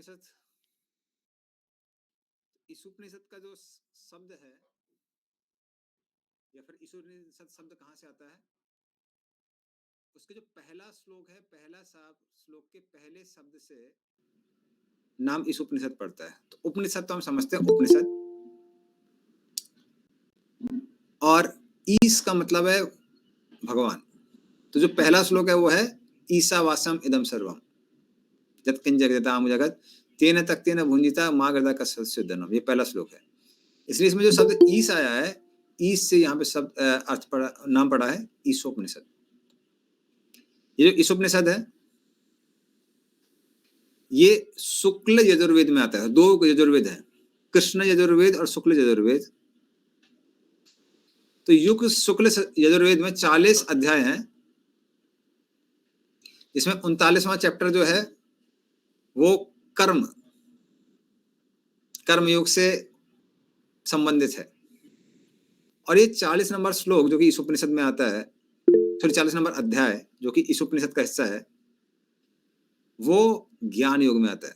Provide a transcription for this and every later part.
उपनिषद, इस उपनिषद का जो शब्द है या फिर इस उपनिषद शब्द कहाँ से आता है, उसके जो पहला श्लोक है, पहला श्लोक के पहले शब्द से नाम इस उपनिषद पड़ता है। तो उपनिषद तो हम समझते हैं उपनिषद, और ईश का मतलब है भगवान। तो जो पहला श्लोक है वो है ईशावास्यम इदम सर्वम यत्किंच जगताम जगत तेन तक्तेन भुंजिता मां गदा का सदस्योदनम, ये पहला श्लोक है। इसलिए इसमें जो शब्द ईश आया है, ईश से यहाँ पे शब्द अर्थ पड़ा, नाम पड़ा है ईशोपनिषद। ये जो ईशोपनिषद है ये शुक्ल यजुर्वेद में आता है। दो यजुर्वेद है, कृष्ण यजुर्वेद और शुक्ल यजुर्वेद। तो युग शुक्ल यजुर्वेद में 40 अध्याय हैं, इसमें 39वां चैप्टर जो है वो कर्म योग से संबंधित है। और ये 40 नंबर श्लोक जो कि इस उपनिषद में आता है, फिर 40 नंबर अध्याय जो कि इस उपनिषद का हिस्सा है, वो ज्ञान योग में आता है।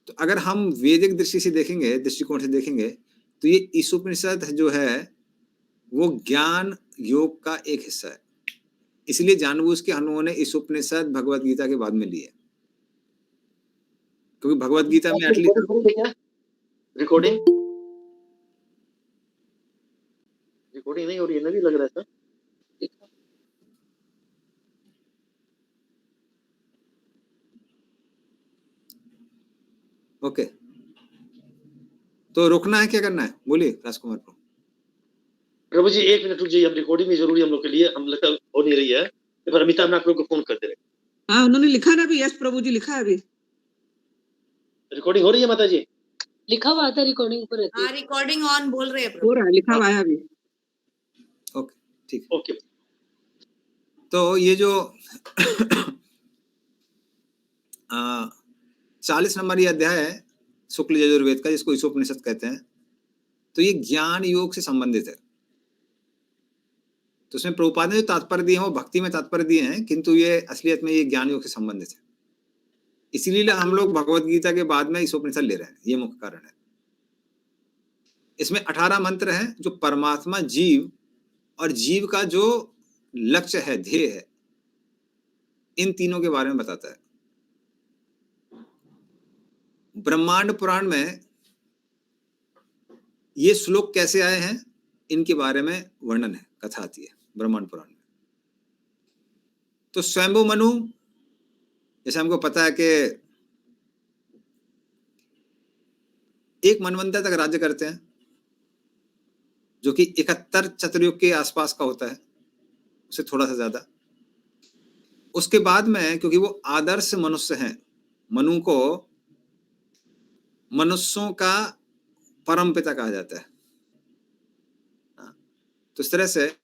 तो अगर हम वैदिक दृष्टि से देखेंगे, दृष्टिकोण से देखेंगे, तो ये इस उपनिषद जो है वो ज्ञान योग का एक हिस्सा है। इसलिए जानबूझ के हम लोगों ने इस उपनिषद भगवत गीता के बाद में लिए, क्योंकि भगवत गीता में एटलीस्ट रिकॉर्डिंग नहीं हो रही है ना, भी लग रहा है। ओके, तो रुकना है, क्या करना है, बोलिए राजकुमार को। प्रभु जी 1 मिनट रुक जाइए, हम रिकॉर्डिंग में जरूरी हम लोग के लिए, हम लोग हो नहीं रही है, पर अमिताभ ने आप लोग को फोन कर दे रहे। हाँ, उन्होंने लिखा ना भी, यस प्रभु जी लिखा है अभी। रिकॉर्डिंग हो रही है माता जी? लिखा हुआ था रिकॉर्डिंग पर। हाँ, रिकॉर्डिंग ऑन बोल रहे हैं, हो रहा है, लिखा हुआ है अभी। ओके, ठीक है। ओके, तो ये जो 40 नंबर ये अध्याय है शुक्ल यजुर्वेद का, जिसको ईशोपनिषद कहते हैं, तो ये ज्ञान योग से संबंधित है। तो उसमें प्रभुपाद ने जो तात्पर्य दिए हैं वो भक्ति में तात्पर्य दिए हैं, किंतु ये असलियत में ये ज्ञान योग से संबंधित है। इसीलिए हम लोग भगवत गीता के बाद में ईशोपनिषद ले रहे हैं, ये मुख्य कारण है। इसमें 18 मंत्र हैं जो परमात्मा, जीव और जीव का जो लक्ष्य है, ध्येय है, इन तीनों के बारे में बताता है। ब्रह्मांड पुराण में ये श्लोक कैसे आए हैं, इनके बारे में वर्णन है, कथा आती है ब्रह्मांड पुराण में। तो स्वयंभू मनु, जैसे हमको पता है कि एक मनवंतर तक राज्य करते हैं, जो कि 71 चतुर्युग के आसपास का होता है, उससे थोड़ा सा ज्यादा। उसके बाद में, क्योंकि वो आदर्श मनुष्य हैं, मनु को मनुष्यों का परम पिता कहा जाता है। तो इस तरह से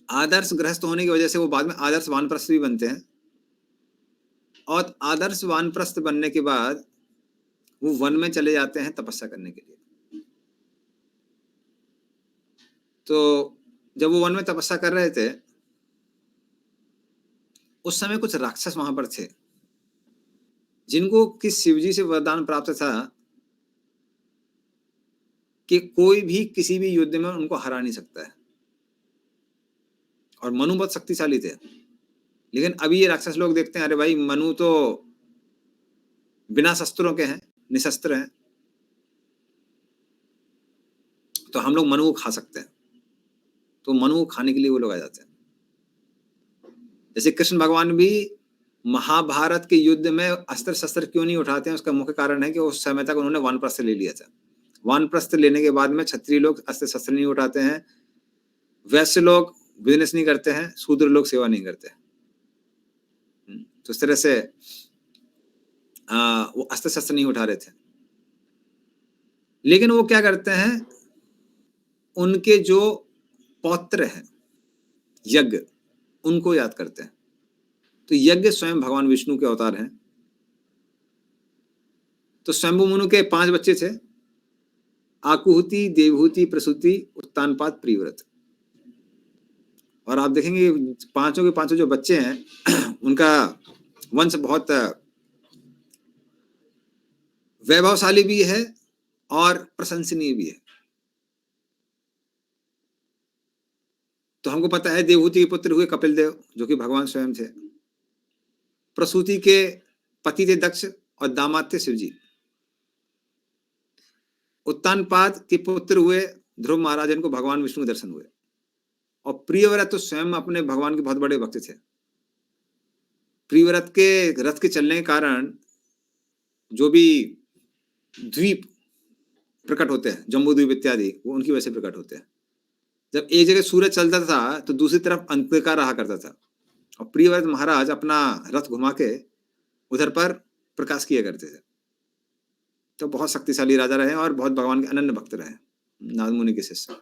आदर्श गृहस्थ होने की वजह से वो बाद में आदर्श वानप्रस्थ भी बनते हैं, और आदर्श वानप्रस्थ बनने के बाद वो वन में चले जाते हैं तपस्या करने के लिए। तो जब वो वन में तपस्या कर रहे थे, उस समय कुछ राक्षस वहां पर थे, जिनको कि शिवजी से वरदान प्राप्त था कि कोई भी किसी भी युद्ध में उनको हरा नहीं सकता है, और मनु बहुत शक्तिशाली थे। लेकिन अभी ये राक्षस लोग देखते हैं, अरे भाई मनु तो बिना शस्त्रों के हैं, निशस्त्र हैं, तो हम लोग मनु को खा सकते हैं। तो मनु को खाने के लिए वो लोग आ जाते हैं। जैसे कृष्ण भगवान भी महाभारत के युद्ध में अस्त्र शस्त्र क्यों नहीं उठाते हैं, उसका मुख्य कारण है कि उस समय तक उन्होंने वानप्रस्थ ले लिया था। वानप्रस्थ लेने के बाद में क्षत्रिय लोग अस्त्र शस्त्र नहीं उठाते हैं, वैश्य लोग बिजनेस नहीं करते हैं, शूद्र लोग सेवा नहीं करते हैं। तो इस तरह से वो अस्त्र शस्त्र नहीं उठा रहे थे। लेकिन वो क्या करते हैं, उनके जो पौत्र हैं यज्ञ, उनको याद करते हैं। तो यज्ञ स्वयं भगवान विष्णु के अवतार हैं। तो स्वयंभू मनु के 5 बच्चे थे, आकुहुति, देवहूति, प्रसूति, उत्तानपाद, प्रिव्रत। और आप देखेंगे पांचों के पांचों जो बच्चे हैं उनका वंश बहुत वैभवशाली भी है और प्रशंसनीय भी है। तो हमको पता है देवहूति के पुत्र हुए कपिल देव, जो कि भगवान स्वयं थे। प्रसूति के पति थे दक्ष और दामाद थे शिवजी। उत्तानपाद के पुत्र हुए ध्रुव महाराज, इनको भगवान विष्णु के दर्शन हुए। और प्रियव्रत तो स्वयं अपने भगवान के बहुत बड़े भक्त थे। प्रियव्रत के रथ के चलने के कारण जो भी द्वीप प्रकट होते हैं, जम्बू द्वीप इत्यादि, वो उनकी वजह से प्रकट होते हैं। जब एक जगह सूरज चलता था तो दूसरी तरफ अंधकार रहा करता था, और प्रियव्रत महाराज अपना रथ घुमा के उधर पर प्रकाश किया करते थे। तो बहुत शक्तिशाली राजा रहे और बहुत भगवान के अनन्य भक्त रहे, नारद मुनि के शिष्य।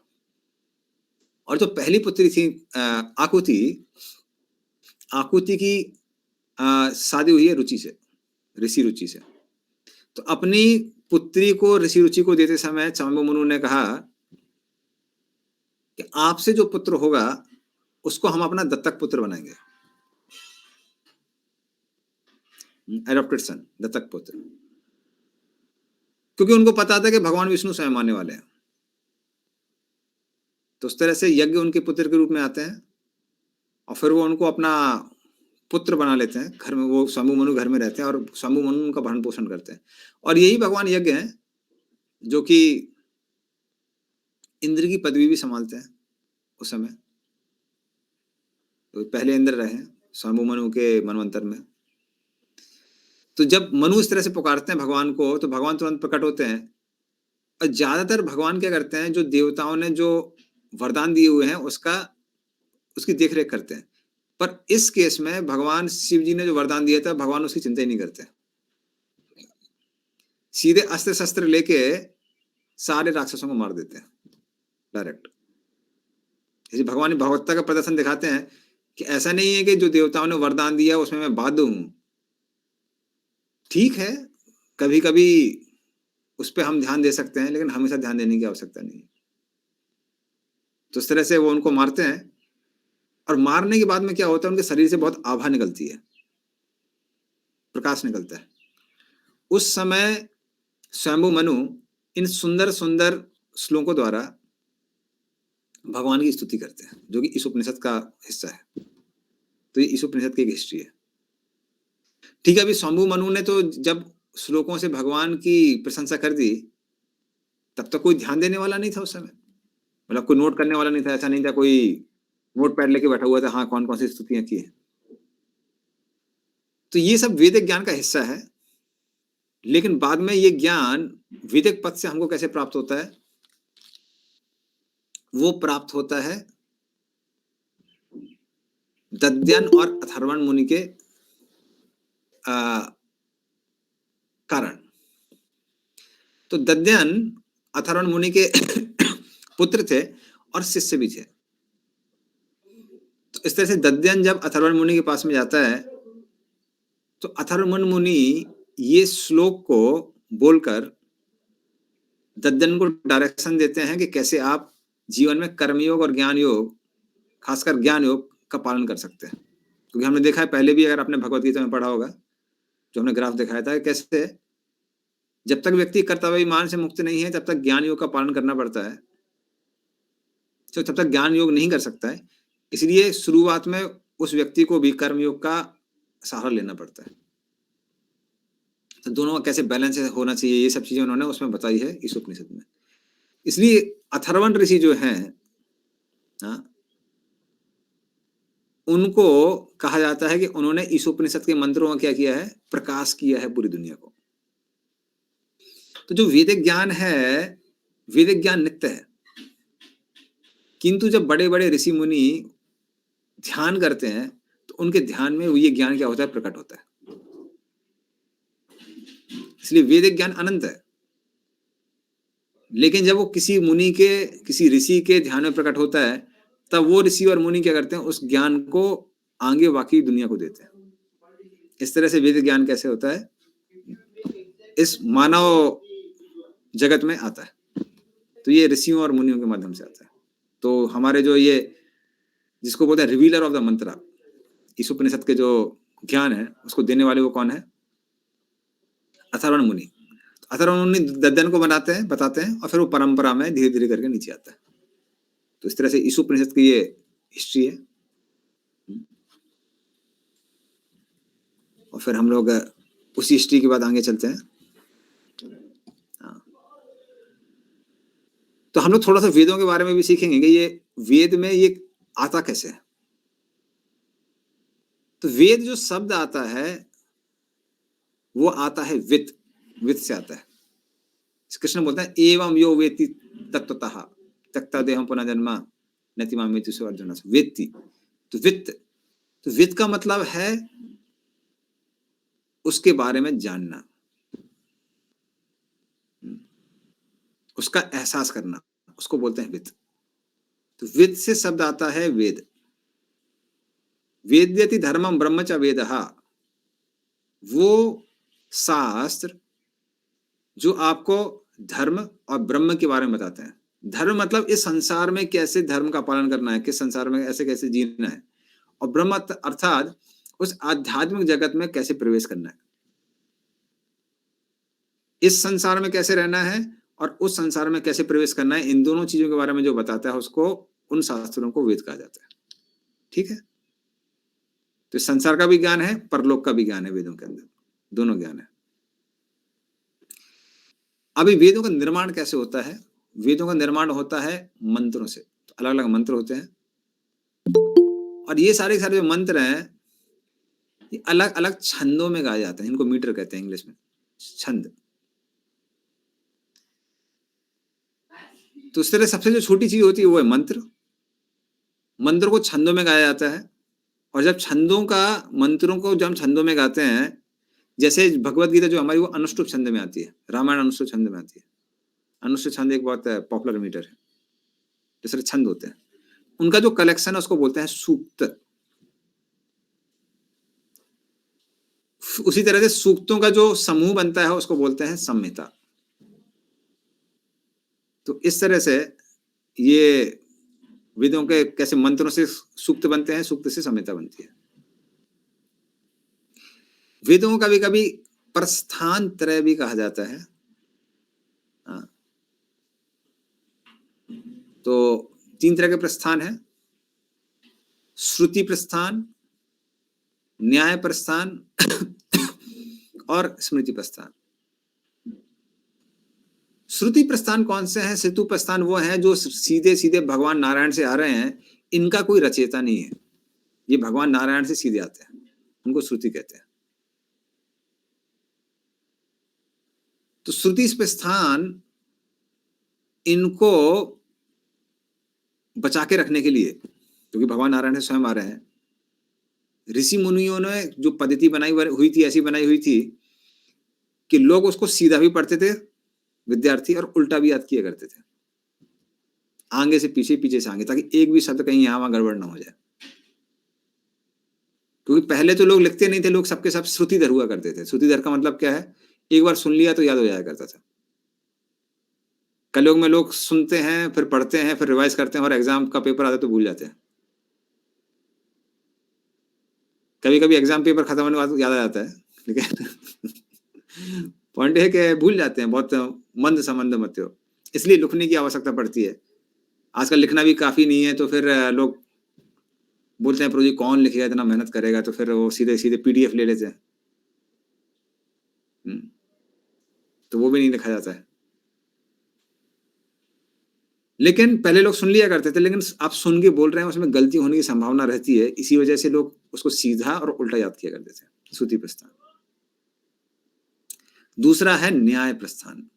और जो पहली पुत्री थी आकुति, आकुति की शादी हुई है रुचि से, ऋषि रुचि से। तो अपनी पुत्री को ऋषि रुचि को देते समय चांबो मनु ने कहा कि आपसे जो पुत्र होगा उसको हम अपना दत्तक पुत्र बनाएंगे, एडॉप्टेड सन, दत्तक पुत्र। क्योंकि उनको पता था कि भगवान विष्णु स्वयं आने वाले हैं। तो उस तरह से यज्ञ उनके पुत्र के रूप में आते हैं और फिर वो उनको अपना पुत्र बना लेते हैं। घर में वो शंभु मनु घर में रहते हैं और शंभु मनु उनका भरण पोषण करते हैं। और यही भगवान यज्ञ हैं जो कि इंद्र की पदवी भी संभालते हैं उस समय। तो पहले इंद्र रहे शंभु मनु के मनवंतर में। तो जब मनु इस तरह से पुकारते हैं भगवान को, तो भगवान तुरंत प्रकट होते हैं। और ज्यादातर भगवान क्या करते हैं, जो देवताओं ने जो वरदान दिए हुए हैं उसकी देखरेख करते हैं। पर इस केस में भगवान शिव जी ने जो वरदान दिया था, भगवान उसकी चिंता ही नहीं करते। सीधे अस्त्र शस्त्र लेके सारे राक्षसों को मार देते हैं डायरेक्ट। जैसे भगवान ने भगवत्ता का प्रदर्शन दिखाते हैं कि ऐसा नहीं है कि जो देवताओं ने वरदान दिया उसमें मैं बाध्य हूं। ठीक है, कभी कभी उस पर हम ध्यान दे सकते हैं, लेकिन हमेशा ध्यान देने की आवश्यकता नहीं है। तो इस तरह से वो उनको मारते हैं। और मारने के बाद में क्या होता है, उनके शरीर से बहुत आभा निकलती है, प्रकाश निकलता है। उस समय स्वयंभु मनु इन सुंदर सुंदर श्लोकों द्वारा भगवान की स्तुति करते हैं, जो कि इस उपनिषद का हिस्सा है। तो ये इस उपनिषद की एक हिस्ट्री है। ठीक है, अभी शंभु मनु ने तो जब श्लोकों से भगवान की प्रशंसा कर दी, तब तक कोई ध्यान देने वाला नहीं था उस समय। मतलब कोई नोट करने वाला नहीं था, ऐसा नहीं था कोई नोट पैड लेके बैठा हुआ था, हाँ कौन कौन सी स्तुतियां की हैं। तो ये सब वैदिक ज्ञान का हिस्सा है। लेकिन बाद में ये ज्ञान वैदिक पद से हमको कैसे प्राप्त होता है? वो प्राप्त होता है दध्यन और अथर्वण मुनि के कारण। तो दध्यन अथर्वण मुनि के पुत्र थे और शिष्य भी थे। तो इस तरह से दध्यन जब अथर्वण मुनि के पास में जाता है, तो अथर्वण मुनि ये श्लोक को बोलकर दध्यन को डायरेक्शन देते हैं कि कैसे आप जीवन में कर्मयोग और ज्ञान योग, खासकर ज्ञान योग का पालन कर सकते हैं। क्योंकि हमने देखा है पहले भी, अगर आपने भगवत गीता में पढ़ा होगा, जो हमने ग्राफ दिखाया था, कैसे जब तक व्यक्ति कर्तव्यमान से मुक्त नहीं है तब तक ज्ञान योग का पालन करना पड़ता है। तो तब तक ज्ञान योग नहीं कर सकता है। इसलिए शुरुआत में उस व्यक्ति को भी कर्म योग का सहारा लेना पड़ता है। तो दोनों का कैसे बैलेंस होना चाहिए, ये सब चीजें उन्होंने उसमें बताई है इस उपनिषद में। इसलिए अथर्वण ऋषि जो हैं, उनको कहा जाता है कि उन्होंने इस उपनिषद के मंत्रों का क्या किया है, प्रकाश किया है पूरी दुनिया को। तो जो वैदिक ज्ञान है, वैदिक ज्ञान नित्य है। किंतु जब बड़े बड़े ऋषि मुनि ध्यान करते हैं, तो उनके ध्यान में ये ज्ञान क्या होता है, प्रकट होता है। इसलिए वैदिक ज्ञान अनंत है। लेकिन जब वो किसी मुनि के, किसी ऋषि के ध्यान में प्रकट होता है, तब वो ऋषि और मुनि क्या करते हैं, उस ज्ञान को आगे बाकी दुनिया को देते हैं। इस तरह से वैदिक ज्ञान कैसे होता है, इस मानव जगत में आता है। तो ये ऋषियों और मुनियों के माध्यम से आता है। तो हमारे जो ये जिसको बोलते हैं रिवीलर ऑफ द मंत्रा, इस उपनिषद के जो ज्ञान है उसको देने वाले वो कौन है? अथर्वण मुनि। अथर्वण मुनि दद्दन को बताते हैं और फिर वो परंपरा में धीरे धीरे करके नीचे आता है। तो इस तरह से ईशोपनिषद की ये हिस्ट्री है। और फिर हम लोग उसी हिस्ट्री के बाद आगे चलते हैं। तो हम लोग थोड़ा सा वेदों के बारे में भी सीखेंगे कि ये वेद में ये आता कैसे है। तो वेद जो शब्द आता है वो आता है वित्त से आता है। कृष्ण बोलते हैं एवं यो वेत्ति तत्वतः त्यक्ता देहं पुनर्जन्म नैति मामेति सो अर्जुन वेत्ति। तो वित्त का मतलब है उसके बारे में जानना, उसका एहसास करना, उसको बोलते हैं वित्त। तो वित्त से शब्द आता है वेद। वेद्यति धर्मम ब्रह्म च वेदः, वो शास्त्र जो आपको धर्म और ब्रह्म के बारे में बताते हैं। धर्म मतलब इस संसार में कैसे धर्म का पालन करना है, किस संसार में ऐसे कैसे जीना है, और ब्रह्म अर्थात उस आध्यात्मिक जगत में कैसे प्रवेश करना है, इस संसार में कैसे रहना है और उस संसार में कैसे प्रवेश करना है। इन दोनों चीजों के बारे में जो बताता है उसको, उन शास्त्रों को वेद कहा जाता है। ठीक है। तो संसार का भी ज्ञान है, परलोक का भी ज्ञान है वेदों के अंदर, दोनों ज्ञान है। अभी वेदों का निर्माण कैसे होता है? वेदों का निर्माण होता है मंत्रों से। तो अलग अलग मंत्र होते हैं और ये सारे जो मंत्र हैं ये अलग अलग छंदों में गाए जाते हैं। इनको मीटर कहते हैं इंग्लिश में, छंद। तो इस तरह सबसे जो छोटी चीज होती है वो है मंत्र। मंत्र को छंदों में गाया जाता है और जब मंत्रों को जब हम छंदों में गाते हैं, जैसे भगवत गीता जो हमारी वो अनुष्टुप छंद में आती है, रामायण अनुष्टुप छंद में आती है। अनुष्टुप छंद एक बहुत पॉपुलर मीटर है। दूसरे छंद होते हैं, उनका जो कलेक्शन है उसको बोलते हैं सूक्त। उसी तरह से सूक्तों का जो समूह बनता है उसको बोलते हैं संहिता। तो इस तरह से ये वेदों के कैसे मंत्रों से सूक्त बनते हैं, सूक्त से संहिता बनती है। वेदों को कभी कभी प्रस्थान त्रय भी कहा जाता है। तो 3 तरह के प्रस्थान है, श्रुति प्रस्थान, न्याय प्रस्थान और स्मृति प्रस्थान। श्रुति प्रस्थान कौन से हैं? श्रुति प्रस्थान वो हैं जो सीधे सीधे भगवान नारायण से आ रहे हैं, इनका कोई रचयिता नहीं है, ये भगवान नारायण से सीधे आते हैं, उनको श्रुति कहते हैं। तो श्रुति प्रस्थान इनको बचा के रखने के लिए, क्योंकि भगवान नारायण से स्वयं आ रहे हैं, ऋषि मुनियों ने जो पद्धति बनाई हुई थी, ऐसी बनाई हुई थी कि लोग उसको सीधा भी पढ़ते थे विद्यार्थी और उल्टा भी याद किया करते थे, आगे से पीछे, पीछे से आगे, ताकि एक भी शब्द कहीं यहाँ वहां गड़बड़ ना हो जाए। क्योंकि पहले तो लोग लिखते नहीं थे, लोग सबके सब श्रुतिधर हुआ करते थे। श्रुतिधर का मतलब क्या है? एक बार सुन लिया तो याद हो जाया करता था। कलयुग में लोग सुनते हैं, फिर पढ़ते हैं, फिर रिवाइज करते हैं और एग्जाम का पेपर आता तो भूल जाते हैं। कभी कभी एग्जाम पेपर खत्म होने के बाद याद आ जाता है, लेकिन पॉइंट है कि भूल जाते हैं, बहुत मंद संबंध मत हो, इसलिए लिखने की आवश्यकता पड़ती है। आजकल लिखना भी काफी नहीं है, तो फिर लोग बोलते हैं प्रभु जी कौन लिखेगा, इतना मेहनत करेगा, तो फिर वो सीधे सीधे PDF ले लेते हैं, तो वो भी नहीं लिखा जाता है। लेकिन पहले लोग सुन लिया करते थे, लेकिन आप सुन के बोल रहे हैं उसमें गलती होने की संभावना रहती है, इसी वजह से लोग उसको सीधा और उल्टा याद किया करते थे। श्रुति प्रस्थान। दूसरा है न्याय प्रस्थान।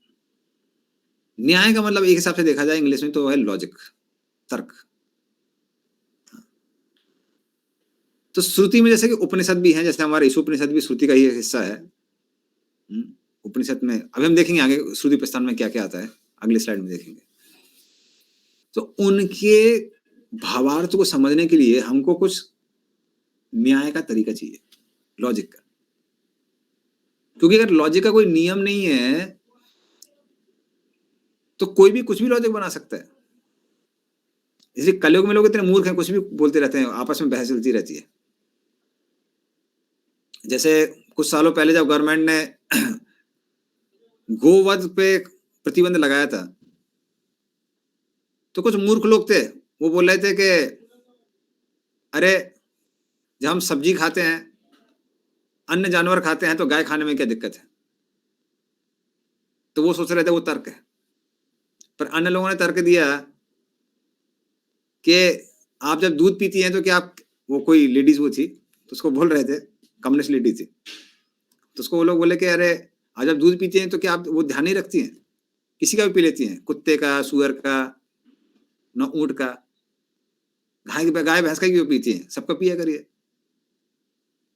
न्याय का मतलब एक हिसाब से देखा जाए इंग्लिश में तो है लॉजिक, तर्क। तो श्रुति में जैसे कि उपनिषद भी है, जैसे हमारा ईशोपनिषद भी श्रुति का ही हिस्सा है। उपनिषद में अभी हम देखेंगे आगे श्रुति प्रस्थान में क्या क्या आता है, अगली स्लाइड में देखेंगे। तो उनके भावार्थ को समझने के लिए हमको कुछ न्याय का तरीका चाहिए, लॉजिक का। क्योंकि अगर लॉजिक का कोई नियम नहीं है तो कोई भी कुछ भी लॉजिक बना सकता है। इसलिए कलयुग में लोग इतने मूर्ख हैं, कुछ भी बोलते रहते हैं, आपस में बहस चलती रहती है। जैसे कुछ सालों पहले जब गवर्नमेंट ने गोवध पे प्रतिबंध लगाया था, तो कुछ मूर्ख लोग थे, वो बोल रहे थे कि अरे जब हम सब्जी खाते हैं, अन्य जानवर खाते हैं, तो गाय खाने में क्या दिक्कत है। तो वो सोच रहे थे वो तर्क है, पर अन्य लोगों ने तर्क दिया कि आप जब दूध पीती हैं तो क्या आप, वो कोई लेडीज वो थी तो उसको बोल रहे थे, कम्युनिस्ट लेडी थी, तो उसको वो लोग बोले कि अरे आप जब दूध पीती हैं तो क्या आप वो ध्यान नहीं रखती हैं, किसी का भी पी लेती हैं, कुत्ते का, सुअर का, न ऊंट का, गाय भैंस का क्यों पीती हैं, सबका पिया करिए।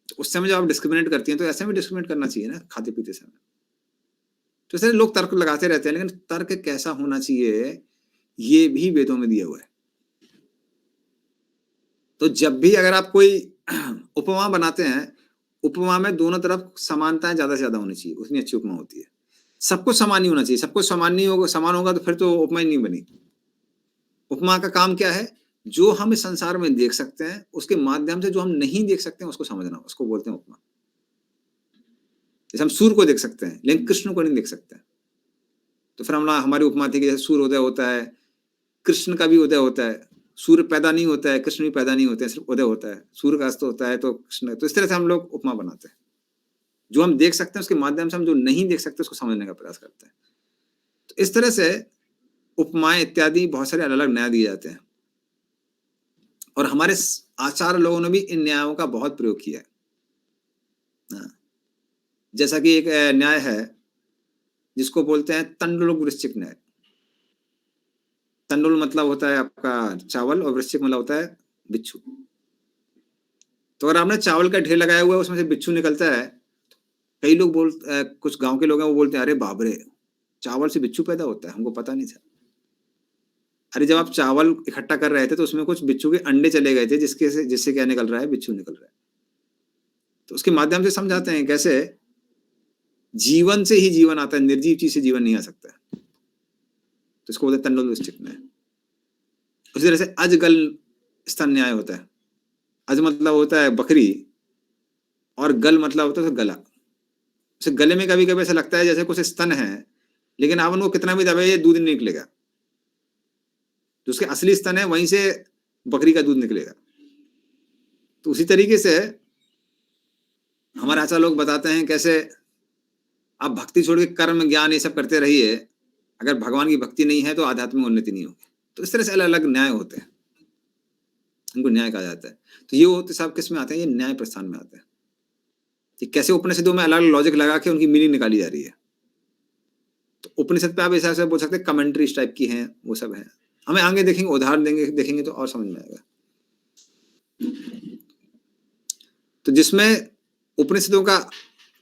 तो उस समय जब आप डिस्क्रिमिनेट करती हैं तो ऐसे में डिस्क्रिमिनेट करना चाहिए ना, खाते पीते समय। तो इसलिए लोग तर्क लगाते रहते हैं, लेकिन तर्क कैसा होना चाहिए ये भी वेदों में दिया हुआ है। तो जब भी अगर आप कोई उपमा बनाते हैं, उपमा में दोनों तरफ समानताएं ज्यादा से ज्यादा होनी चाहिए, उतनी अच्छी उपमा होती है। सब कुछ समान नहीं होना चाहिए, सब कुछ समान नहीं होगा, समान होगा तो फिर तो उपमा ही नहीं बनी। उपमा का काम क्या है, जो हम इस संसार में देख सकते हैं उसके माध्यम से जो हम नहीं देख सकते हैं उसको समझना, उसको बोलते हैं उपमा। जैसे हम सूर्य को देख सकते हैं लेकिन कृष्ण को नहीं देख सकते, तो फिर हमारी उपमा थी कि जैसे सूर्य उदय होता है, कृष्ण का भी उदय होता है, सूर्य पैदा नहीं होता है, कृष्ण भी पैदा नहीं होते हैं, सिर्फ उदय होता है, सूर्य का अस्त होता है तो कृष्ण। तो इस तरह से हम लोग उपमा बनाते हैं, जो हम देख सकते हैं उसके माध्यम से हम जो नहीं देख सकते उसको समझने का प्रयास करते हैं। तो इस तरह से उपमाएं इत्यादि बहुत सारे अलग अलग न्याय दिए जाते हैं, और हमारे आचार्य लोगों ने भी इन न्यायों का बहुत प्रयोग किया है। जैसा कि एक न्याय है जिसको बोलते हैं तंडुल वृश्चिक न्याय। तंडुल मतलब होता है आपका चावल, और वृश्चिक मतलब होता है बिच्छू। तो अगर आपने चावल का ढेर लगाया हुआ है, उसमें से बिच्छू निकलता है, कई लोग कुछ गांव के लोग हैं वो बोलते हैं अरे बाप रे, चावल से बिच्छू पैदा होता है, हमको पता नहीं था। अरे जब आप चावल इकट्ठा कर रहे थे तो उसमें कुछ बिच्छू के अंडे चले गए थे, जिससे क्या निकल रहा है, बिच्छू निकल रहा है। तो उसके माध्यम से समझाते हैं कैसे जीवन से ही जीवन आता है, निर्जीव चीज से जीवन नहीं आ सकता। तो इसको बोलते हैं तंडुल वृश्चिक न्याय। उसी तरह से अजगल स्तन न्याय होता है। अज मतलब होता है बकरी, और गल मतलब होता है गला। उसे गले में कभी कभी ऐसा लगता है जैसे कुछ स्तन है, लेकिन आप उनको कितना भी दबाइए दूध नहीं निकलेगा। जो उसके असली स्तन है वहीं से बकरी का दूध निकलेगा। तो उसी तरीके से हमारे आचार्य लोग बताते हैं कैसे आप भक्ति छोड़ के कर्म ज्ञान ये सब करते रहिए, अगर भगवान की भक्ति नहीं है तो आध्यात्मिक उन्नति नहीं होगी। तो इस तरह से अलग अलग न्याय होते हैं, इनको न्याय कहा जाता है। तो ये होते सब किस में आते हैं, ये न्याय प्रस्थान में आते हैं कि कैसे उपनिषदों में अलग अलग लॉजिक लगा के उनकी मीनिंग निकाली जा रही है। तो उपनिषद पे आप ऐसा ऐसा बोल सकते हैं कमेंट्री इस टाइप की हैं, वो सब है। हमें आगे देखेंगे, उदाहरण देखेंगे तो और समझ में आएगा। तो जिसमें उपनिषदों का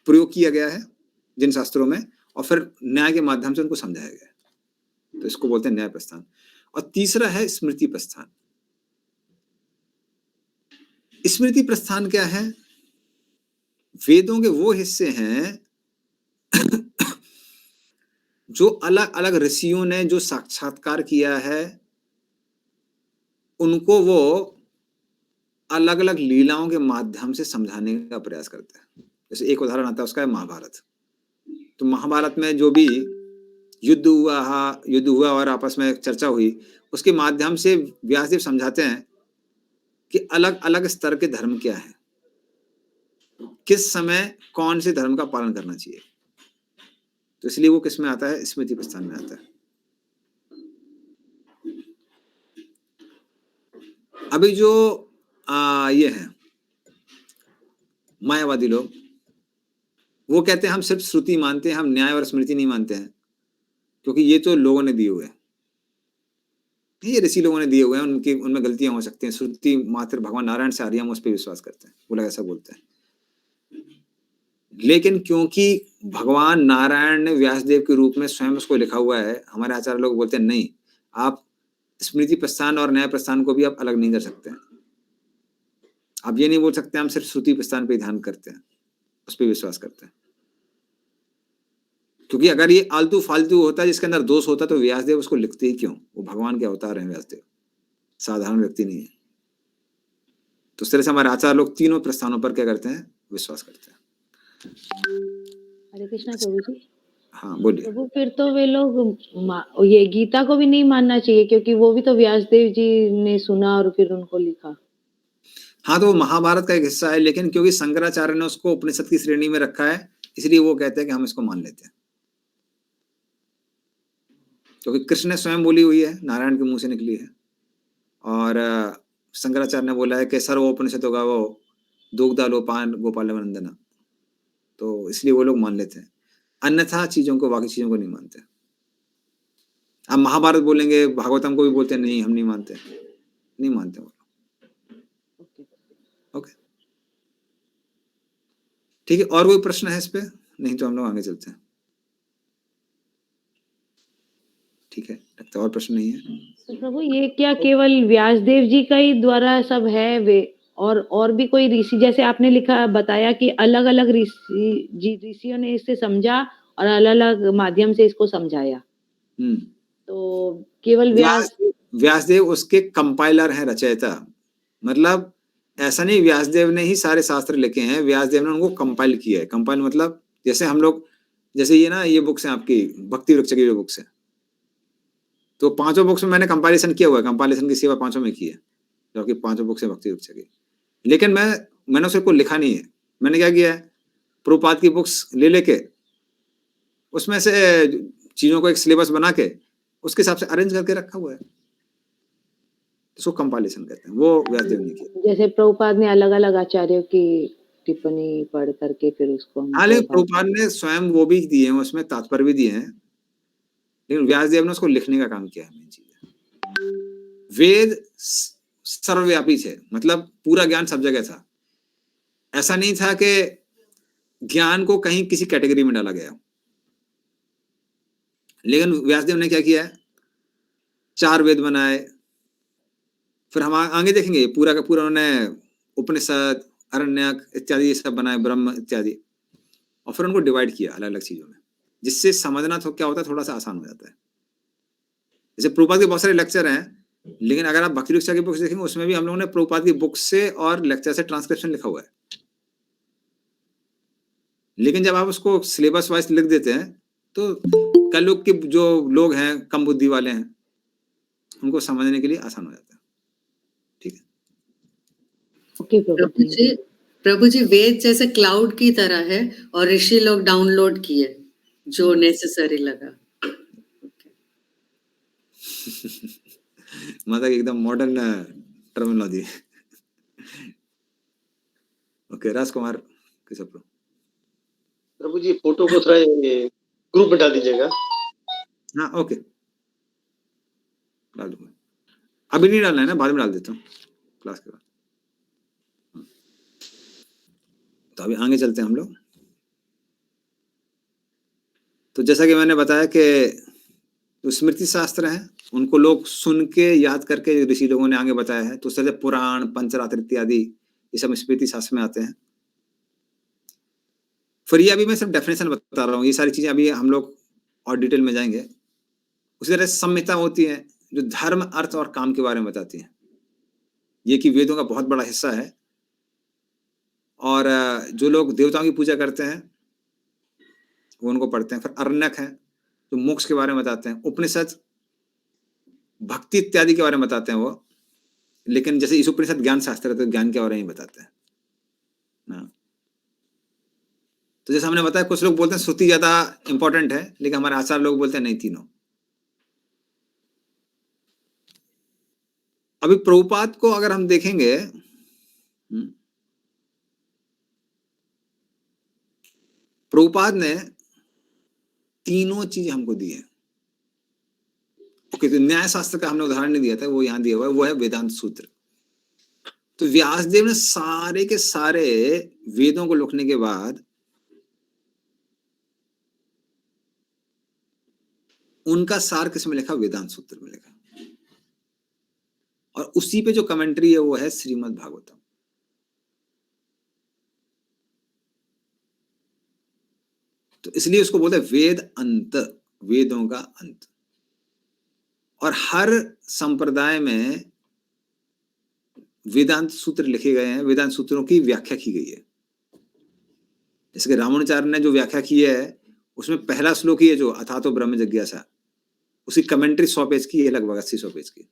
प्रयोग किया गया है जिन शास्त्रों में, और फिर न्याय के माध्यम से उनको समझाया गया है, तो इसको बोलते हैं न्याय प्रस्थान। और तीसरा है स्मृति प्रस्थान। स्मृति प्रस्थान क्या है, वेदों के वो हिस्से हैं जो अलग अलग ऋषियों ने जो साक्षात्कार किया है, उनको वो अलग अलग लीलाओं के माध्यम से समझाने का प्रयास करते हैं। जैसे एक उदाहरण आता है उसका है महाभारत। तो महाभारत में जो भी युद्ध हुआ और आपस में चर्चा हुई, उसके माध्यम से व्यासदेव समझाते हैं कि अलग अलग स्तर के धर्म क्या है, किस समय कौन से धर्म का पालन करना चाहिए। तो इसलिए वो किस में आता है, स्मृति प्रस्थान में आता है। अभी जो ये है मायावादी लोग, वो कहते हैं हम सिर्फ श्रुति मानते हैं, हम न्याय और स्मृति नहीं मानते हैं, क्योंकि ये तो लोगों ने दिए हुए हैं, ये ऋषि लोगों ने दिए हुए हैं, उनमें गलतियां हो सकती हैं, श्रुति मात्र भगवान नारायण से आ रही है, हम उस पर विश्वास करते हैं। वो लोग ऐसा बोलते हैं। लेकिन क्योंकि भगवान नारायण ने व्यासदेव के रूप में स्वयं उसको लिखा हुआ है, हमारे आचार्य लोग बोलते हैं नहीं, आप स्मृति प्रस्थान और न्याय प्रस्थान को भी आप अलग नहीं कर सकते हैं। आप ये नहीं बोल सकते हम सिर्फ श्रुति प्रस्थान पे ध्यान करते हैं, उस पर विश्वास करते हैं। क्योंकि अगर ये आलतू फालतू होता है, जिसके अंदर दोष होता, तो व्यासदेव उसको लिखते ही क्यों? वो भगवान के अवतार हैं, व्यासदेव साधारण व्यक्ति नहीं है। तो इस तरह से हमारे आचार्य लोग तीनों प्रस्थानों पर क्या करते हैं, विश्वास करते हैं। हरे कृष्णा प्रभु जी। हाँ बोलिए। प्रभु फिर तो वे लोग ये गीता को भी नहीं मानना चाहिए, क्योंकि वो भी तो व्यासदेव जी ने सुना और फिर उनको लिखा। हाँ तो वो महाभारत का एक हिस्सा है, लेकिन क्योंकि शंकराचार्य ने उसको उपनिषद की श्रेणी में रखा है, इसलिए वो कहते हैं कि हम इसको मान लेते हैं, क्योंकि कृष्ण ने स्वयं बोली हुई है, नारायण के मुंह से निकली है, और शंकराचार्य ने बोला है कि सर्वोपनिषद होगा वो दुग्धालोपान गोपाल वंदना, तो इसलिए वो लोग मान लेते हैं, अन्यथा चीजों को, बाकी चीजों को नहीं मानते। अब महाभारत बोलेंगे, भागवतम को भी बोलते हैं, नहीं हम नहीं मानते, नहीं मानते वो। ओके ठीक है, और कोई प्रश्न है इस पे? नहीं तो हम लोग आगे चलते हैं। ठीक है, लगता है और प्रश्न नहीं है। तो प्रभु ये क्या केवल व्यासदेव जी का ही द्वारा सब है वे, और भी कोई ऋषि, जैसे आपने लिखा बताया कि अलग अलग ऋषियों ने इससे समझा और अलग अलग माध्यम से इसको समझाया, तो केवल व्यासदेव उसके कंपाइलर हैं, रचयिता। मतलब ऐसा नहीं व्यासदेव ने ही सारे शास्त्र लिखे हैं, व्यासदेव ने उनको कंपाइल किया है। कंपाइल मतलब जैसे हम लोग, जैसे ये ना, ये बुक्स हैं आपकी भक्ति वृक्ष की जो बुक्स है, तो 5 बुक्स में मैंने कंपाइलेशन किया हुआ है, कंपाइलेशन की सेवा 5 में की है, जो कि 5 बुक्स है भक्ति वृक्ष की। लेकिन मैंने उसको लिखा नहीं है। मैंने क्या किया है, प्रभुपाद की बुक्स ले लेके उसमें से चीजों को एक सिलेबस बना के उसके हिसाब से अरेंज करके रखा हुआ है, इसको कंपाइलेशन कहते हैं, वो व्यासदेव ने किया। जैसे प्रभुपाद ने अलग अलग आचार्यों की टिप्पणी पढ़ करके फिर उसको प्रभुपाद ने स्वयं वो भी दिए हैं, उसमें तात्पर्य भी दिए हैं, लेकिन व्यासदेव ने उसको लिखने का काम किया है। मेन चीज है, वेद सर्वव्यापी थे, मतलब पूरा ज्ञान सब जगह था। ऐसा नहीं था कि ज्ञान को कहीं किसी कैटेगरी में डाला गया। लेकिन व्यासदेव ने क्या किया है, 4 वेद बनाए, फिर हम आगे देखेंगे पूरा का पूरा उन्होंने उपनिषद, अरण्यक इत्यादि ये सब बनाए, ब्रह्म इत्यादि, और फिर उनको डिवाइड किया अलग अलग चीजों में, जिससे समझना तो क्या होता है, थोड़ा सा आसान हो जाता है। जैसे प्रभुपाद के बहुत सारे लेक्चर हैं, लेकिन अगर आप भक्ति वृक्ष की बुक्स देखेंगे, उसमें भी हम लोगों ने प्रभुपाद की बुक से और लेक्चर से ट्रांसक्रिप्शन लिखा हुआ है। लेकिन जब आप उसको सिलेबस वाइज लिख देते हैं, तो कल लोग के जो लोग हैं कम बुद्धि वाले हैं, उनको समझने के लिए आसान हो जाता है। ठीक है, ओके प्रभु जी वेद जैसे क्लाउड की तरह है और ऋषि लोग डाउनलोड किए जो नेसेसरी लगा। मतलब एकदम मॉडर्न टर्मिनोलॉजी। ओके, राजकुमार किशोर प्रभु जी फोटो को थोड़ा ग्रुप में डाल दीजिएगा। हाँ ओके, डाल दूंगा। अभी नहीं डालना है ना, बाद में डाल देता हूँ क्लास के बाद। तो अभी आगे चलते हैं हम लोग। तो जैसा कि मैंने बताया कि जो स्मृति शास्त्र हैं उनको लोग सुन के याद करके ऋषि लोगों ने आगे बताया है, तो उस तरह से पुराण, पंचरात्र इत्यादि ये सब स्मृति शास्त्र में आते हैं। फिर ये अभी मैं सिर्फ डेफिनेशन बता रहा हूँ, ये सारी चीजें अभी हम लोग और डिटेल में जाएंगे। उसी तरह संहिता होती है जो धर्म, अर्थ और काम के बारे में बताती है, ये कि वेदों का बहुत बड़ा हिस्सा है। और जो लोग देवताओं की पूजा करते हैं वो उनको पढ़ते हैं। फिर अरण्यक है जो मोक्ष के बारे में बताते हैं। उपनिषद भक्ति इत्यादि के बारे में बताते हैं वो, लेकिन जैसे इस उपनिषद ज्ञान शास्त्र है तो ज्ञान के बारे में बताते हैं ना। तो जैसे हमने बताया, कुछ लोग बोलते हैं श्रुति ज्यादा इंपॉर्टेंट है, लेकिन हमारे आचार्य लोग बोलते हैं नहीं, तीनों। अभी प्रभुपाद को अगर हम देखेंगे, प्रभुपाद ने तीनों चीज हमको दी है। ओके, तो न्याय शास्त्र का हमने उदाहरण नहीं दिया था, वो यहां दिया हुआ है, वो है वेदांत सूत्र। तो व्यासदेव ने सारे के सारे वेदों को लिखने के बाद उनका सार किसमें लिखा? वेदांत सूत्र में लिखा, और उसी पे जो कमेंट्री है वो है श्रीमद् भागवतम। तो इसलिए उसको बोलते हैं वेद अंत, वेदों का अंत। और हर संप्रदाय में वेदांत सूत्र लिखे गए हैं, वेदांत सूत्रों की व्याख्या की गई है। जैसे कि रामानुचार्य ने जो व्याख्या की है उसमें पहला श्लोक ही है जो अथा तो ब्रह्म जिज्ञासा, उसकी कमेंट्री 100 पेज की है, लगभग 80-100 पेज की,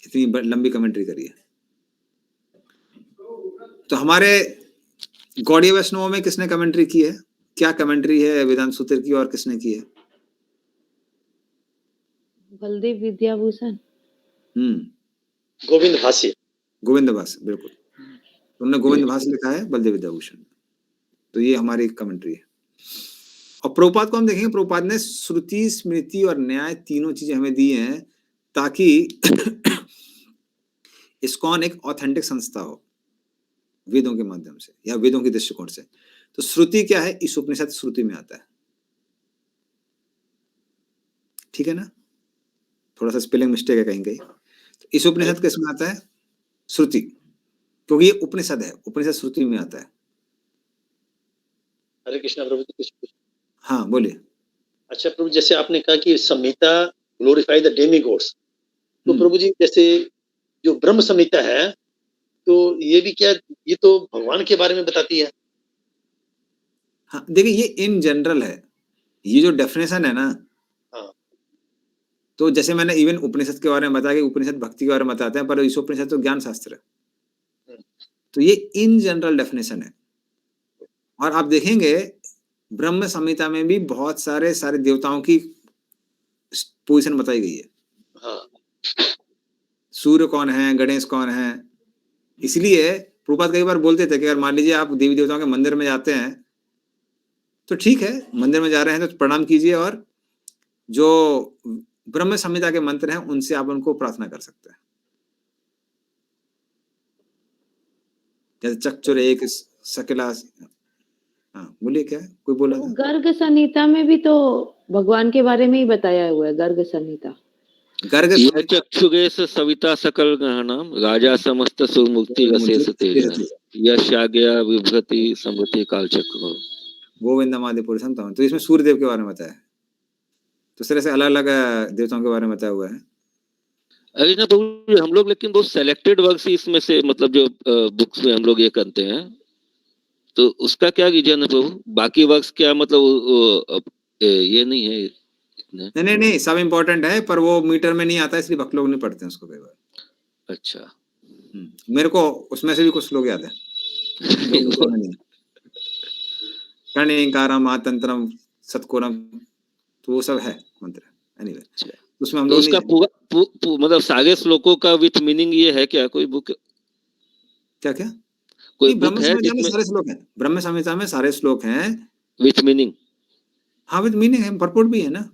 इतनी लंबी कमेंट्री करी है। तो हमारे गौड़ीय वैष्णवों में किसने कमेंट्री की है, क्या कमेंट्री है वेदांत सूत्र की और किसने की है? बलदेव विद्याभूषण। गोविंद भाष्य। गोविंद भाष्य, बिल्कुल, उन्होंने गोविंद भाष्य लिखा है, बलदेव विद्याभूषण। तो ये हमारी कमेंट्री है। और प्रभुपाद को हम देखेंगे, प्रभुपाद ने श्रुति, स्मृति और न्याय तीनों चीजें हमें दी हैं ताकि इस्कॉन एक ऑथेंटिक संस्था हो वेदों के माध्यम से या वेदों के दृष्टिकोण से। तो श्रुति क्या है? इस उपनिषद श्रुति में आता है, ठीक है ना? थोड़ा सा स्पेलिंग मिस्टेक है कहीं कहीं। तो इस उपनिषद किस में आता है? श्रुति, क्योंकि ये उपनिषद है, उपनिषद श्रुति में आता है। हरे कृष्णा प्रभु जी, कुछ हाँ बोलिए। अच्छा प्रभु, जैसे आपने कहा कि संहिता ग्लोरीफाई द डेमीगॉड्स, तो प्रभु जी जैसे जो ब्रह्म संहिता है, तो ये भी क्या, ये तो भगवान के बारे में बताती है? हाँ देखिए, ये इन जनरल है, ये जो डेफिनेशन है ना, हाँ। तो जैसे मैंने इवन उपनिषद के बारे में बताया कि उपनिषद भक्ति के बारे में बताते हैं, पर इस उपनिषद तो ज्ञान शास्त्र है, तो ये इन जनरल डेफिनेशन है। और आप देखेंगे ब्रह्म संहिता में भी बहुत सारे देवताओं की पोजीशन बताई गई है। हाँ। सूर्य कौन है, गणेश कौन है। इसलिए प्रभुपाद कई बार बोलते थे कि अगर मान लीजिए आप देवी देवताओं के मंदिर में जाते हैं तो ठीक है, मंदिर में जा रहे हैं तो प्रणाम कीजिए, और जो ब्रह्म संहिता के मंत्र हैं उनसे आप उनको प्रार्थना कर सकते हैं। जैसे चक्षुर एक सकला, हाँ बोलिए, क्या कोई बोला था? गर्ग संहिता में भी तो भगवान के बारे में ही बताया हुआ है। गर्ग संहिता, गर्ग चक्षुगेश सविता सकल गहनम राजा समस्त सुमुक्ति अशेष तेज यश आज्ञा विभ्रति समृति काल चक्र गोविंदमादि पुरुषम तम। तो इसमें सूर्य देव के बारे में बताया है, तो इस तरह से अलग अलग देवताओं के बारे में बताया हुआ है। अरे ना प्रभु, हम लोग लेकिन बहुत सेलेक्टेड वर्क्स इसमें से, मतलब जो बुक्स में हम लोग ये करते हैं, तो उसका क्या रीजन है प्रभु? बाकी वर्क्स क्या मतलब ये नहीं है इतने? नहीं, सब इम्पोर्टेंट है, पर वो मीटर में नहीं आता, इसलिए भक्त लोग नहीं पढ़ते हैं उसको कई बार। अच्छा, मेरे को उसमें से भी कुछ श्लोक याद है कर्णिकारम महातंत्रम सतकोरम, तो वो सब है मंत्र। एनीवे, उसमें हम लोग उसका मतलब सारे श्लोकों का विथ मीनिंग ये है क्या? कोई बुक क्या कोई ब्रह्म बुक है संहिता में जिसमें सारे श्लोक हैं, ब्रह्म संहिता में सारे श्लोक हैं विथ मीनिंग? हाँ विथ मीनिंग है, भरपूर भी है ना।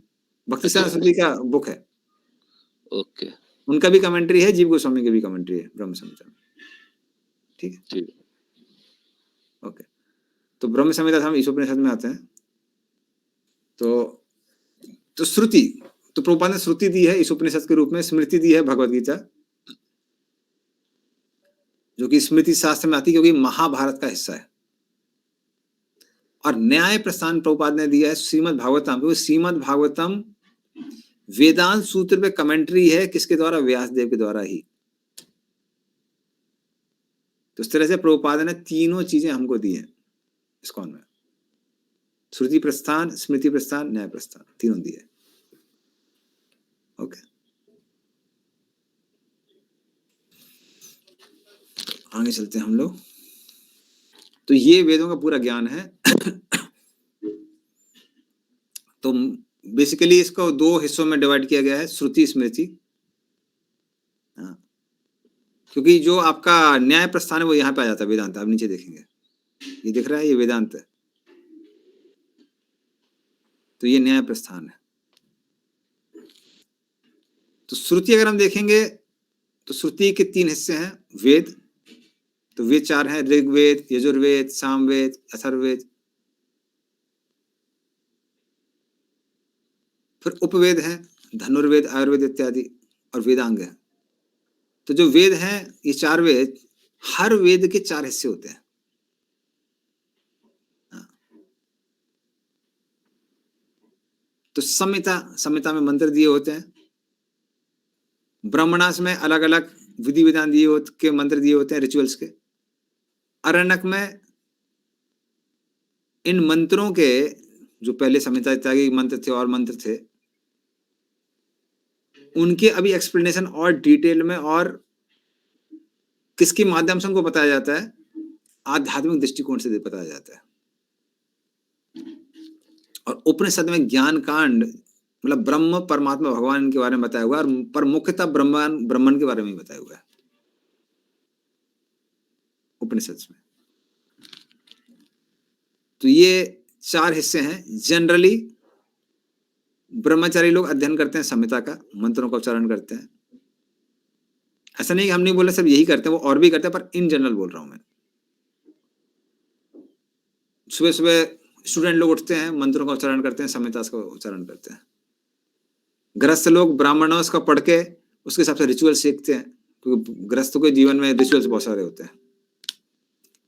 भक्ति सरस्वती का बुक है, ओके, उनका भी कमेंट्री है, जीव गोस्वामी की भी कमेंट्री है ब्रह्म संहिता में, ठीक है, ठीक। ओके। तो ब्रह्म संहिता हम इस उपनिषद में आते हैं। तो श्रुति, तो प्रभुपाद ने श्रुति दी है इस उपनिषद के रूप में, स्मृति दी है भगवद गीता, जो कि स्मृति शास्त्र में आती है क्योंकि महाभारत का हिस्सा है। और न्याय प्रस्थान प्रभुपाद ने दिया है श्रीमद् भागवतम, क्योंकि श्रीमद् भागवतम वेदांत सूत्र पे कमेंट्री है, किसके द्वारा? व्यास देव के द्वारा ही। तो इस तरह से प्रभुपाद ने तीनों चीजें हमको दी हैं इस्कॉन में, श्रुति प्रस्थान, स्मृति प्रस्थान, न्याय प्रस्थान, तीनों दिए। ओके, आगे चलते हैं हम लोग। तो ये वेदों का पूरा ज्ञान है। तो बेसिकली इसको दो हिस्सों में डिवाइड किया गया है, श्रुति स्मृति। क्योंकि जो आपका न्याय प्रस्थान है वो यहाँ पे आ जाता है, वेदांत। आप नीचे देखेंगे, ये दिख रहा है, ये वेदांत है, तो ये न्याय प्रस्थान है। तो श्रुति अगर हम देखेंगे तो श्रुति के 3 हिस्से हैं। वेद, तो वेद 4 हैं, ऋग्वेद, यजुर्वेद, सामवेद, अथर्ववेद। फिर उपवेद हैं, धनुर्वेद, आयुर्वेद इत्यादि, और वेदांग है। तो जो वेद हैं, ये 4 वेद, हर वेद के 4 हिस्से होते हैं। तो संहिता में मंत्र दिए होते हैं, ब्राह्मणास में अलग अलग विधि विधान के मंत्र दिए होते हैं, रिचुअल्स के। अरण्यक में इन मंत्रों के जो पहले संहिता इत्यादि मंत्र थे और मंत्र थे, उनके अभी एक्सप्लेनेशन और डिटेल में और किसके माध्यम से उनको बताया जाता है, आध्यात्मिक दृष्टिकोण से बताया जाता है। और उपनिषद में ज्ञान कांड मतलब ब्रह्म परमात्मा भगवान के बारे में बताया हुआ है, पर मुख्यतः ब्रह्मन के बारे में बताया हुआ है उपनिषद में। तो ये 4 हिस्से हैं। जनरली ब्रह्मचारी लोग अध्ययन करते हैं संहिता का, मंत्रों का उच्चारण करते हैं। ऐसा नहीं कि हम नहीं बोल रहे सब यही करते हैं, वो और भी करते हैं, पर इन जनरल बोल रहा हूं मैं। सुबह सुबह स्टूडेंट लोग उठते हैं, मंत्रों का उच्चारण करते हैं, संहिता का उच्चारण करते हैं। गृहस्थ लोग ब्राह्मणों का पढ़ के उसके हिसाब से रिचुअल सीखते हैं, क्योंकि गृहस्थों के जीवन में रिचुअल्स बहुत सारे होते हैं।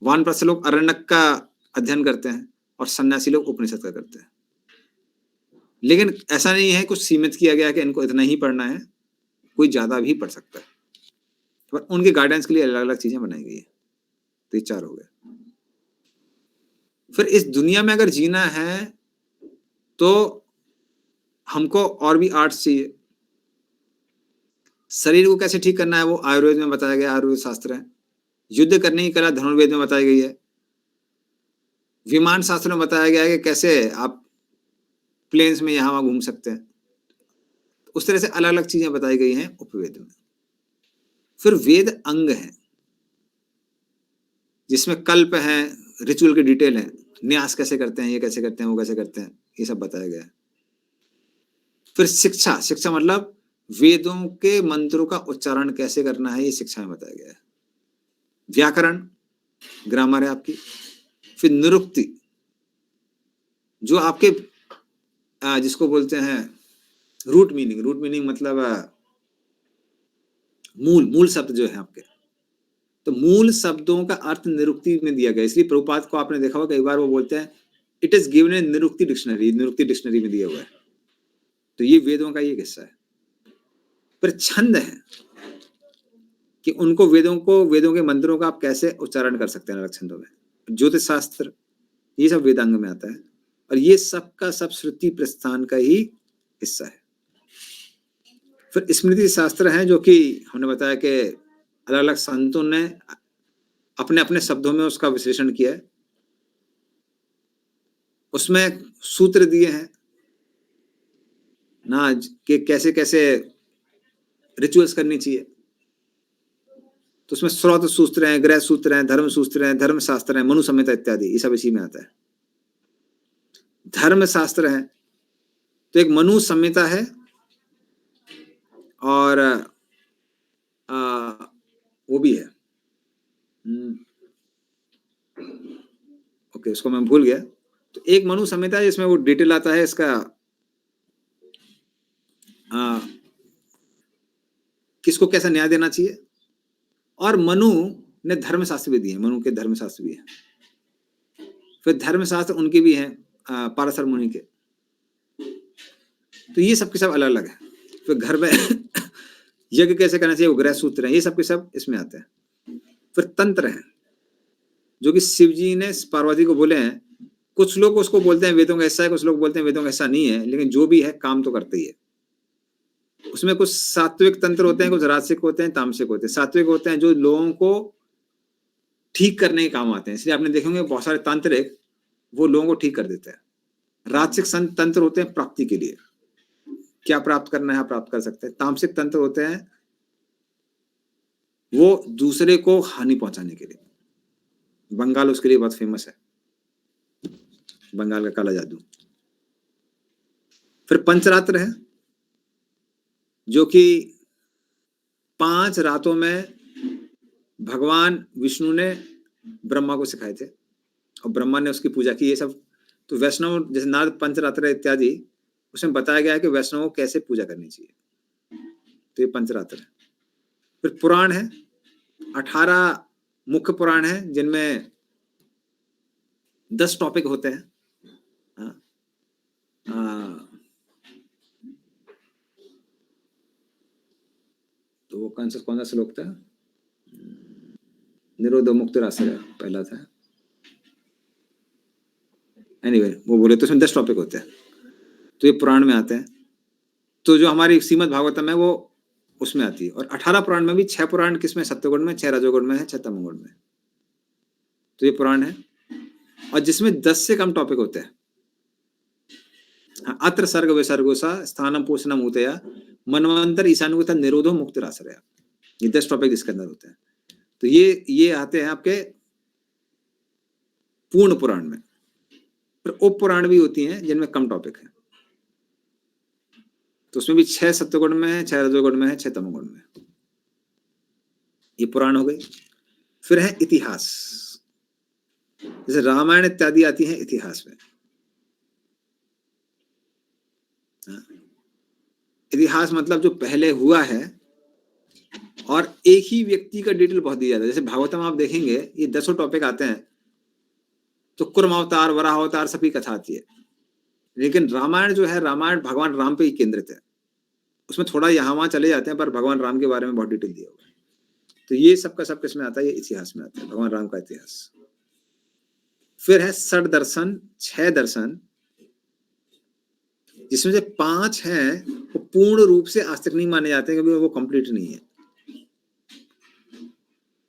वानप्रस्थ लोग अरण्यक का अध्ययन करते हैं और सन्यासी लोग उपनिषद का करते हैं। लेकिन ऐसा नहीं है कुछ सीमित किया गया कि इनको इतना ही पढ़ना है, कोई ज्यादा भी पढ़ सकता है, पर उनके गाइडेंस के लिए अलग अलग चीजें बनाई गई है। तो ये 4 हो गए। फिर इस दुनिया में अगर जीना है तो हमको और भी आर्ट्स चाहिए। शरीर को कैसे ठीक करना है वो आयुर्वेद में बताया गया, आयुर्वेद शास्त्र है। युद्ध करने की कला धनुर्वेद में बताई गई है। विमान शास्त्र में बताया गया है कि कैसे आप प्लेन्स में यहां वहां घूम सकते हैं। उस तरह से अलग अलग चीजें बताई गई हैं उपवेद में। फिर वेद अंग है जिसमें कल्प है, रिचुअल की डिटेल है, न्यास कैसे करते हैं, ये कैसे करते हैं, वो कैसे करते हैं, ये सब बताया गया है। फिर शिक्षा, शिक्षा मतलब वेदों के मंत्रों का उच्चारण कैसे करना है, ये शिक्षा में बताया गया है। व्याकरण, ग्रामर है आपकी। फिर निरुक्ति, जो आपके जिसको बोलते हैं रूट मीनिंग, रूट मीनिंग मतलब मूल शब्द जो है आपके, तो मूल शब्दों का अर्थ निरुक्ति में दिया गया। इसलिए प्रभुपाद को आपने देखा होगा कई बार वो बोलते हैं it is given in Nirukti dictionary, Nirukti dictionary में दिया हुआ है। तो ये वेदों का ये हिस्सा है। पर छंद है कि उनको वेदों के मंत्रों का आप कैसे उच्चारण कर सकते हैं अलग छंदों में। ज्योतिष शास्त्र, ये सब वेदांग में आता है, और ये सब का सब श्रुति प्रस्थान का ही हिस्सा है। फिर स्मृति शास्त्र है जो कि हमने बताया कि अलग अलग संतों ने अपने अपने शब्दों में उसका विश्लेषण किया है। उसमें सूत्र दिए हैं ना कि कैसे कैसे रिचुअल्स करनी चाहिए। तो उसमें स्रोत सूत्र हैं, गृह सूत्र हैं, धर्म सूत्र हैं, धर्म शास्त्र हैं, मनु संहिता इत्यादि, ये सब इसी में आता है। धर्म शास्त्र है तो एक मनु संहिता है और वो भी है। ओके, उसको मैं भूल गया। तो एक मनु संहिता है जिसमें वो डिटेल आता है इसका किसको कैसा न्याय देना चाहिए। और मनु ने धर्मशास्त्र भी दिए, मनु के धर्मशास्त्र भी है। फिर धर्मशास्त्र उनके भी हैं पाराशर मुनि के। तो ये सब के सब अलग अलग है। फिर घर में यज्ञ कैसे करना चाहिए वो गृह सूत्र है, ये सब के सब इसमें आते हैं। फिर तंत्र है जो कि शिव जी ने पार्वती को बोले हैं। कुछ लोग उसको बोलते हैं वेदों का हिस्सा है, कुछ लोग बोलते हैं वेदों का हिस्सा नहीं है, लेकिन जो भी है काम तो करते ही है। उसमें कुछ सात्विक तंत्र होते हैं, कुछ राजसिक होते हैं, तामसिक होते हैं। सात्विक होते हैं जो लोगों को ठीक करने के काम आते हैं, इसलिए आपने देखेंगे बहुत सारे तांत्रिक वो लोगों को ठीक कर देते हैं। राजसिक तंत्र होते हैं प्राप्ति के लिए, क्या प्राप्त करना है प्राप्त कर सकते हैं। तामसिक तंत्र होते हैं वो दूसरे को हानि पहुंचाने के लिए। बंगाल उसके लिए बहुत फेमस है, बंगाल का काला जादू। फिर पंचरात्र है जो कि 5 रातों में भगवान विष्णु ने ब्रह्मा को सिखाए थे और ब्रह्मा ने उसकी पूजा की। ये सब तो वैष्णव जैसे नारद पंचरात्र इत्यादि उसमें बताया गया है कि वैष्णवों को कैसे पूजा करनी चाहिए। तो ये पंचरात्र है। फिर पुराण है, 18 मुख्य पुराण है जिनमें 10 टॉपिक होते हैं। तो वो कौन सा श्लोक था? निरोध मुक्त रास्ता पहला था। एनीवे वो बोले तो उसमें 10 टॉपिक होते हैं, तो ये पुराण में आते हैं। तो जो हमारी श्रीमद् भागवतम है वो उसमें आती है। और 18 पुराण में भी 6 पुराण किसमें, सत्वगुण में, 6 रजोगुण में है, 6 तमोगुण में। तो ये पुराण है, और जिसमें 10 से कम टॉपिक होते हैं। अत्र सर्ग विसर्गोसा स्थानम पोषणम उतया मनवंतर ईशानुगता निरोधो मुक्तिराश्रया, ये 10 टॉपिक इसके अंदर होते हैं। तो ये आते हैं आपके पूर्ण पुराण में। फिर उप पुराण भी होती हैं जिनमें कम टॉपिक है, तो उसमें भी 6 सत्वगुण में है, 6 रजोगुण में है, 6 तमोगुण में। ये पुराण हो गई। फिर है इतिहास, जैसे रामायण इत्यादि आती है इतिहास में। इतिहास मतलब जो पहले हुआ है, और एक ही व्यक्ति का डिटेल बहुत दिया जाता है। जैसे भागवतम आप देखेंगे ये 10 टॉपिक आते हैं, तो कुर्म अवतार, वराह अवतार, सबकी कथा आती है। लेकिन रामायण जो है, रामायण भगवान राम पे ही केंद्रित है। उसमें थोड़ा यहाँ वहां चले जाते हैं, पर भगवान राम के बारे में बहुत डिटेल दिया हुआ है। तो ये सबका सब किसमें आता है, ये इतिहास में आता है, भगवान राम का इतिहास। फिर है षड दर्शन, 6 दर्शन, जिसमें से 5 हैं वो पूर्ण रूप से आस्तिक नहीं माने जाते हैं, क्योंकि वो कंप्लीट नहीं है।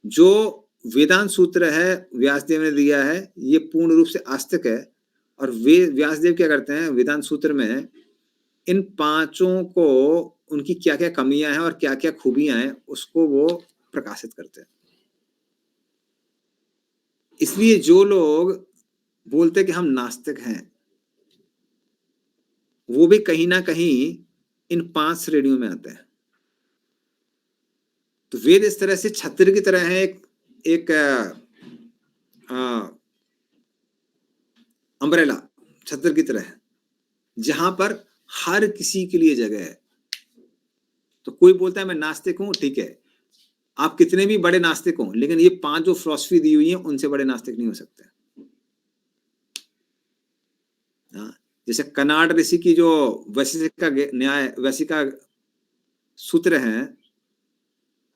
जो वेदांत सूत्र है व्यासदेव ने दिया है, ये पूर्ण रूप से आस्तिक है। और व्यासदेव क्या करते हैं वेदांत सूत्र में, इन 5 को उनकी क्या क्या कमियां हैं और क्या क्या खूबियां हैं उसको वो प्रकाशित करते हैं। इसलिए जो लोग बोलते कि हम नास्तिक हैं, वो भी कहीं ना कहीं इन 5 श्रेणियों में आते हैं। तो वेद इस तरह से छत्र की तरह है, एक अम्ब्रेला, छत्र की तरह है, जहां पर हर किसी के लिए जगह है। तो कोई बोलता है मैं नास्तिक हूं, ठीक है, आप कितने भी बड़े नास्तिक हों, लेकिन ये 5 जो फिलॉसफी दी हुई है उनसे बड़े नास्तिक नहीं हो सकते। जैसे कनाड ऋषि की जो वैशिका न्याय, वैशिका सूत्र है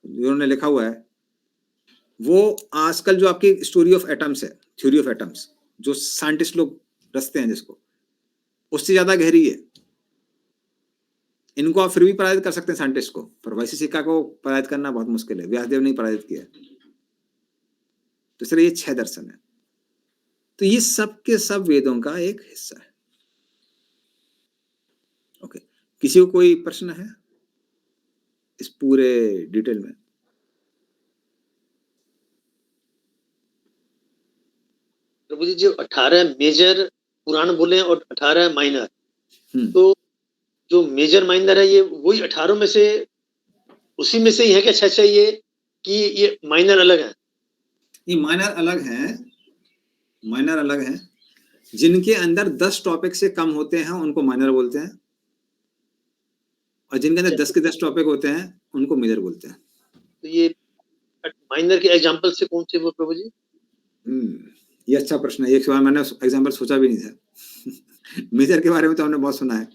उन्होंने लिखा हुआ है, वो आजकल जो आपकी स्टोरी ऑफ एटम्स है, थ्योरी ऑफ एटम्स, जो साइंटिस्ट लोग रचते हैं जिसको, उससे ज्यादा गहरी है। इनको आप फिर भी पराजित कर सकते हैं साइंटिस्ट को, पर वैशिका को पराजित करना बहुत मुश्किल है। व्यासदेव ने पराजित किया। तो इसलिए ये 6 दर्शन है। तो ये सब के सब वेदों का एक हिस्सा है। ओके, किसी को कोई प्रश्न है इस पूरे डिटेल में? प्रभु जी, जो 18 मेजर पुराण बोले हैं और 18 माइनर, तो जो मेजर माइनर है ये वही 18 में से, उसी में से ही है क्या 6 ये, कि ये माइनर अलग है? ये माइनर अलग है, माइनर अलग है। जिनके अंदर 10 टॉपिक से कम होते हैं उनको माइनर बोलते हैं, और जिनके अंदर 10 के 10 टॉपिक होते हैं उनको मेजर बोलते हैं। तो ये माइनर के एग्जांपल से कौन से वो प्रभु जी? ये अच्छा प्रश्न है, एक बार मैंने एग्जांपल सोचा भी नहीं था। मेजर के बारे में तो हमने बहुत सुना है।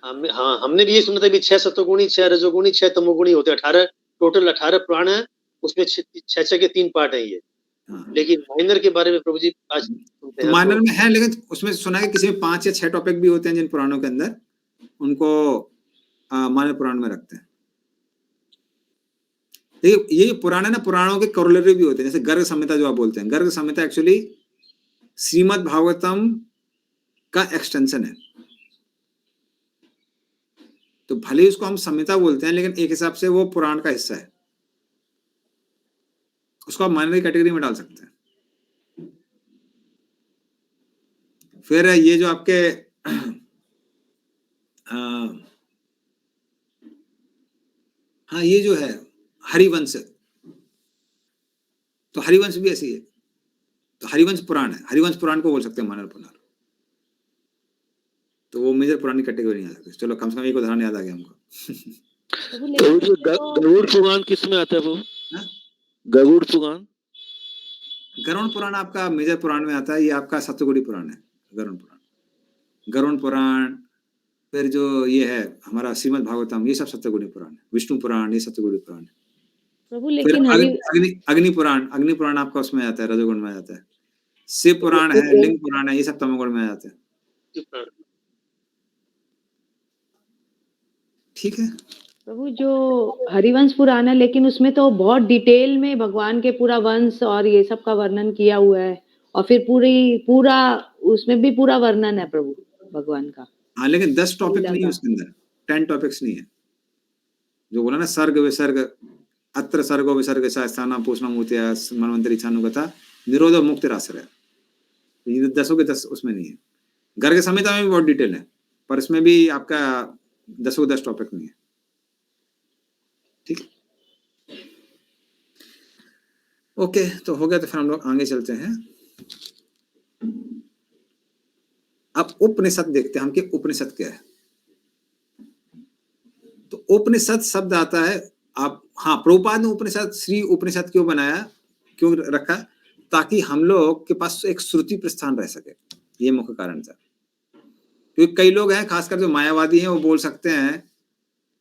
हाँ, हमने भी ये सुना था कि 6 सत्वगुणी, 6 रजोगुणी, 6 तमोगुणी होते हैं। 18 टोटल 18 पुराण है, उसमें 6 के 3 पार्ट है ये। हाँ। लेकिन माइनर के बारे में प्रभु जी आज सुनते हैं। माइनर में है, लेकिन उसमें सुना है कि किसी में 5 या 6 टॉपिक भी होते हैं जिन पुराणों के अंदर, उनको माइनर पुराण में रखते हैं। देखिए ये पुराण है ना, पुराणों के कोरोलरी भी होते हैं। जैसे गर्ग संहिता जो आप बोलते हैं, गर्ग संहिता एक्चुअली श्रीमद् भागवतम का एक्सटेंशन है। तो भले उसको हम संहिता बोलते हैं, लेकिन एक हिसाब से वो पुराण का हिस्सा है, उसको आप माइनर की कैटेगरी में डाल सकते हैं। फिर ये जो आपके हाँ, ये जो है हरिवंश, तो हरिवंश भी ऐसी है। तो हरिवंश पुराण है, हरिवंश पुराण को बोल सकते हैं माइनर पुराण। तो वो मेजर पुरानी कैटेगरी नहीं आ सकती। चलो, कम से कम एक उदाहरण याद आ गया हमको। तो गरुड़ पुराण किसमें आता है वो? गरुड़ पुराण, गरुड़ पुराण आपका मेजर पुराण में आता है। ये आपका सप्तगुणी पुराण है, गरुड़ पुराण। गरुड़ पुराण, फिर जो ये है हमारा श्रीमद् भागवतम, ये सब सप्तगुणी पुराण है। विष्णु पुराण, ये सप्तगुणी पुराण है। प्रभु लेकिन अग्नि पुराण, अग्नि पुराण आपका उसमें आता है, रजोगुण में आता है। शिव पुराण है, लिंग पुराण है, ये सब तमोगुण में आ जाते हैं। ठीक है। प्रभु जो हरिवंश पुराण है, लेकिन उसमें तो बहुत डिटेल में भगवान के पूरा वंश और ये सब का वर्णन किया हुआ है, और फिर पूरा उसमें भी पूरा वर्णन है प्रभु भगवान का। हाँ, लेकिन 10 टॉपिक लीला नहीं है का। उसके अंदर, 10 टॉपिक्स नहीं है। जो बोला ना, सर्ग विसर्ग, अत्र सर्गो विसर्ग स्थाना पूषणा मूर्तिया मनवंतरी छानुगता निरोधो मुक्तिराश्रय, ये 10 के 10 उसमें नहीं है। गर्ग संहिता में भी बहुत डिटेल है, पर इसमें भी आपका 10 के 10 टॉपिक नहीं है। ठीक है, ओके, तो हो गया। तो फिर हम लोग आगे चलते हैं। अब उपनिषद देखते हैं हम कि उपनिषद क्या है। तो उपनिषद शब्द आता है, आप, हाँ, प्रभुपाद ने उपनिषद, श्री उपनिषद क्यों बनाया, क्यों रखा, ताकि हम लोग के पास एक श्रुति प्रस्थान रह सके, ये मुख्य कारण था। क्योंकि कई लोग हैं, खासकर जो मायावादी हैं, वो बोल सकते हैं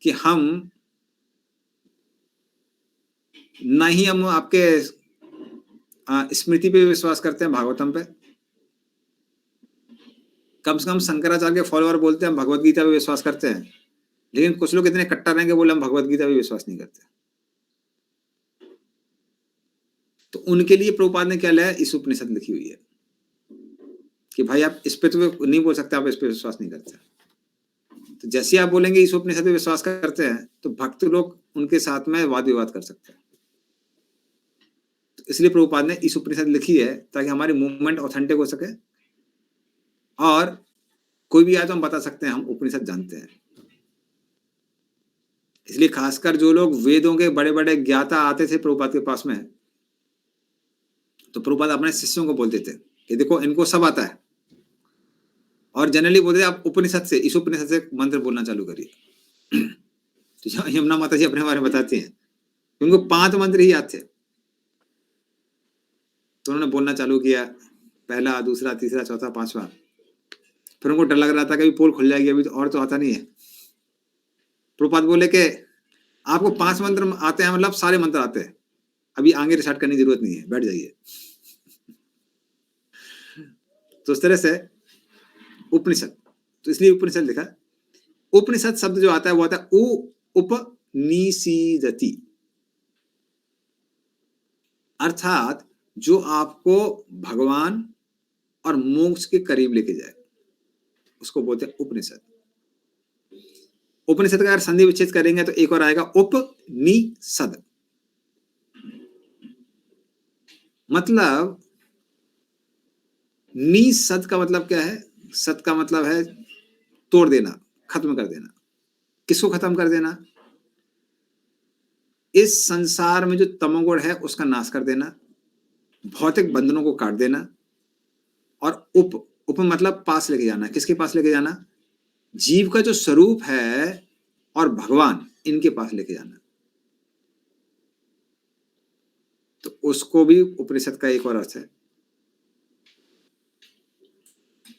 कि हम ना ही हम आपके स्मृति पे विश्वास करते हैं, भागवतम पे, कम से कम शंकराचार्य के फॉलोअर बोलते हैं हम भगवत गीता पे विश्वास करते हैं, लेकिन कुछ लोग इतने कट्टर रहेंगे, बोले हम भगवत गीता पे विश्वास नहीं करते। तो उनके लिए प्रभुपाद ने क्या लिया, इस उपनिषद लिखी हुई है कि भाई आप इस पे तो नहीं बोल सकते, आप इस पे विश्वास नहीं करते। तो जैसे आप बोलेंगे इस उपनिषद पे विश्वास करते हैं, तो भक्त लोग उनके साथ में वाद विवाद कर सकते हैं। तो इसलिए प्रभुपाद ने इस उपनिषद लिखी है ताकि हमारी मूवमेंट ऑथेंटिक हो सके, और कोई भी आए तो हम बता सकते हैं हम उपनिषद जानते हैं। इसलिए खासकर जो लोग वेदों के बड़े बड़े ज्ञाता आते थे प्रभुपाद के पास में, तो प्रभुपाद अपने शिष्यों को बोलते थे कि देखो इनको सब आता है, और जनरली बोलते थे आप उपनिषद से, इस उपनिषद से मंत्र बोलना चालू करिए। तो यमुना माता जी अपने बारे में बताती हैं, उनको 5 मंत्र ही याद थे, तो उन्होंने बोलना चालू किया, पहला, दूसरा, तीसरा, चौथा, 5वां। फिर उनको डर लग रहा था कि अभी पोल खुल जाएगी, अभी तो और तो आता नहीं है। प्रभुपाद बोले कि आपको 5 मंत्र आते हैं, मतलब सारे मंत्र आते हैं, अभी आगे रिसार्ट करने की जरूरत नहीं है, बैठ जाइए। तो इस तरह से उपनिषद, तो इसलिए उपनिषद लिखा। उपनिषद शब्द जो आता है वो आता है उपनिषीदति, अर्थात जो आपको भगवान और मोक्ष के करीब लेके जाए, उसको बोलते हैं उपनिषद। उपनिषद का अगर संधि विच्छेद करेंगे तो एक और आएगा उपनिषद, मतलब निषद का मतलब क्या है, सत का मतलब है तोड़ देना, खत्म कर देना। किसको खत्म कर देना, इस संसार में जो तमोगुण है उसका नाश कर देना, भौतिक बंधनों को काट देना, और उप मतलब पास लेके जाना। किसके पास लेके जाना, जीव का जो स्वरूप है और भगवान, इनके पास लेके जाना। तो उसको भी उपनिषद का एक और अर्थ है।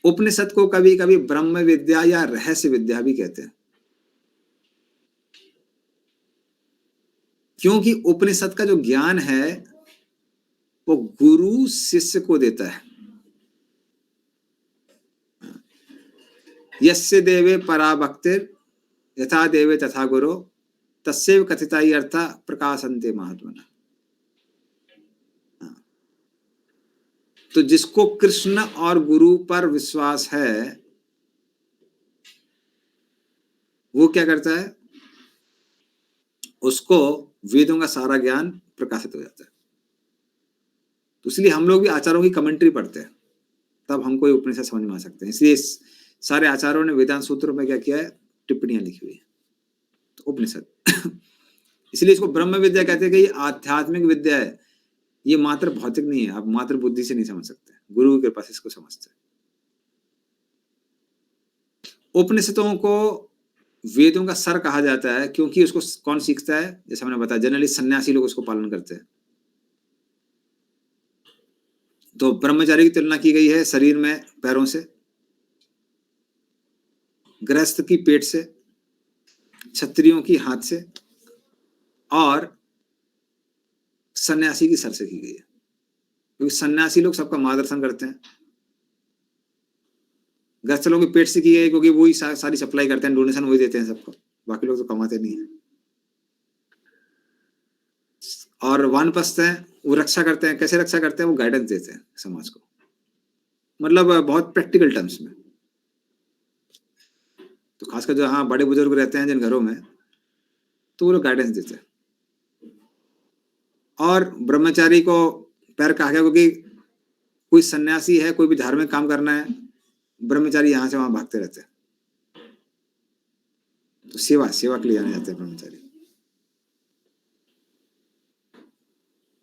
उपनिषद को कभी कभी ब्रह्म विद्या या रहस्य विद्या भी कहते हैं, क्योंकि उपनिषद का जो ज्ञान है वो गुरु शिष्य को देता है। यस्य देवे परा भक्तिर यथा देवे तथा गुरु तस्यैव कथिताय अर्था प्रकाशन्ते महात्मना। तो जिसको कृष्ण और गुरु पर विश्वास है, वो क्या करता है, उसको वेदों का सारा ज्ञान प्रकाशित हो जाता है। तो इसलिए हम लोग भी आचार्यों की कमेंट्री पढ़ते हैं, तब हमको ये उपनिषद समझ में आ सकते हैं। इसलिए सारे आचार्यों ने वेदांत सूत्रों में क्या किया है, टिप्पणियां लिखी हुई है। तो उपनिषद इसलिए इसको ब्रह्म विद्या कहते हैं कि ये आध्यात्मिक विद्या है, ये मात्र भौतिक नहीं है, आप मात्र बुद्धि से नहीं समझ सकते, गुरु की कृपा से इसको समझते हैं। उपनिषदों को वेदों का सर कहा जाता है, क्योंकि उसको कौन सीखता है, जैसे हमने बताया जनरली सन्यासी लोग उसको पालन करते हैं। तो ब्रह्मचारी की तुलना की गई है शरीर में पैरों से, गृहस्थ की पेट से, क्षत्रियों की हाथ से, और सन्यासी की सर से की गई है। क्योंकि सन्यासी लोग सबका मार्गदर्शन करते हैं। गृहस्थ लोगों के पेट से की गई, क्योंकि वही सारी सप्लाई करते हैं, डोनेशन वही देते हैं सबको, बाकी लोग तो कमाते नहीं है। और वानप्रस्थ हैं, वो रक्षा करते हैं। कैसे रक्षा करते हैं? वो गाइडेंस देते हैं समाज को, मतलब बहुत प्रैक्टिकल टर्म्स में। तो खासकर जो हाँ बड़े बुजुर्ग रहते हैं जिन घरों में, तो वो लोग गाइडेंस देते हैं। और ब्रह्मचारी को पैर कहा गया, क्योंकि कोई सन्यासी है, कोई भी धार्मिक काम करना है, ब्रह्मचारी यहाँ से वहां भागते रहते हैं। तो सेवा के लिए जाने जाते हैं ब्रह्मचारी।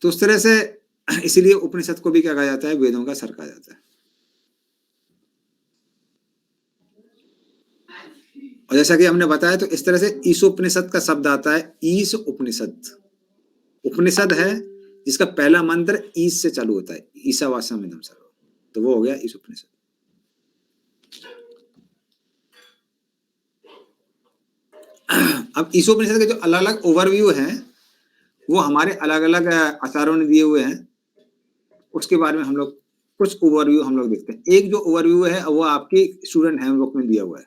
तो उस तरह से इसीलिए उपनिषद को भी क्या कहा जाता है? वेदों का सर कहा जाता है। और जैसा कि हमने बताया, तो इस तरह से ईशोपनिषद का शब्द आता है। ईश उपनिषद, उपनिषद है जिसका पहला मंत्र ईश से चालू होता है, ईशावास्यम इदं सर्वम, तो वो हो गया ईश उपनिषद। अब ईशोपनिषद के जो अलग अलग ओवरव्यू हैं, वो हमारे अलग अलग आचार्यों ने दिए हुए हैं। उसके बारे में हम लोग कुछ ओवरव्यू हम लोग देखते हैं। एक जो ओवरव्यू है वो आपकी स्टूडेंट हैंडबुक में दिया हुआ है,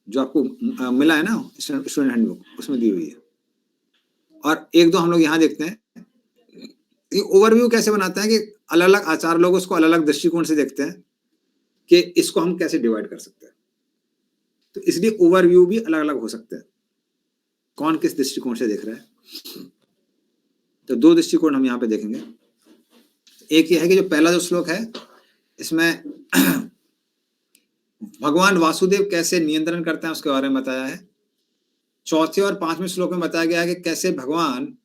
जो आपको मिला है ना स्टूडेंट हैंडबुक, उसमें दी हुई है। और एक दो हम लोग यहाँ देखते हैं। ये ओवरव्यू कैसे बनाते हैं कि अलग अलग आचार्य लोग उसको अलग अलग दृष्टिकोण से देखते हैं कि इसको हम कैसे डिवाइड कर सकते हैं। तो इसलिए ओवरव्यू भी अलग अलग हो सकते हैं, कौन किस दृष्टिकोण से देख रहा है। तो दो दृष्टिकोण हम यहाँ पे देखेंगे। एक ये है कि जो पहला जो श्लोक है, इसमें भगवान वासुदेव कैसे नियंत्रण करते हैं उसके बारे में बताया है। चौथे और पांचवें श्लोक में बताया गया है कि कैसे भगवान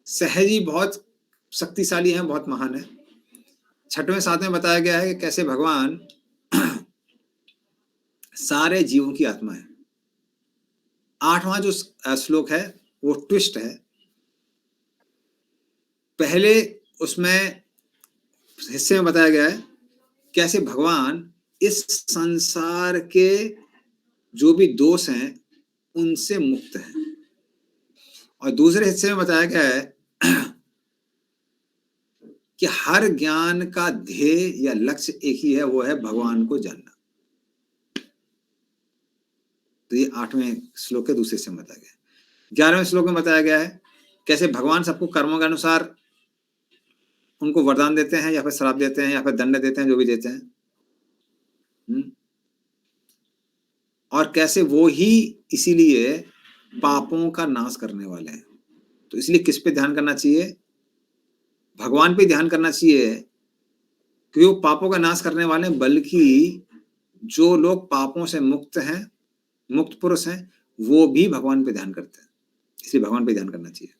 सहज ही बहुत शक्तिशाली हैं, बहुत महान है। छठवें सातवें बताया गया है कि कैसे भगवान सारे जीवों की आत्मा है। आठवां जो श्लोक है वो ट्विस्ट है। पहले उसमें हिस्से में बताया गया है कैसे भगवान इस संसार के जो भी दोष हैं उनसे मुक्त हैं, और दूसरे हिस्से में बताया गया है कि हर ज्ञान का ध्येय या लक्ष्य एक ही है, वो है भगवान को जानना। तो ये 8वें श्लोक के दूसरे हिस्से में बताया गया है। 11वें श्लोक में बताया गया है कैसे भगवान सबको कर्मों के अनुसार उनको वरदान देते हैं, या फिर श्राप देते हैं, या फिर दंड देते हैं, जो भी देते हैं। और कैसे वो ही इसीलिए पापों का नाश करने वाले हैं। तो इसलिए किस पे ध्यान करना चाहिए? भगवान पे ध्यान करना चाहिए, क्योंकि वो पापों का नाश करने वाले हैं। बल्कि जो लोग पापों से मुक्त हैं, मुक्त पुरुष हैं, वो भी भगवान पे ध्यान करते हैं, इसलिए भगवान पे ध्यान करना चाहिए।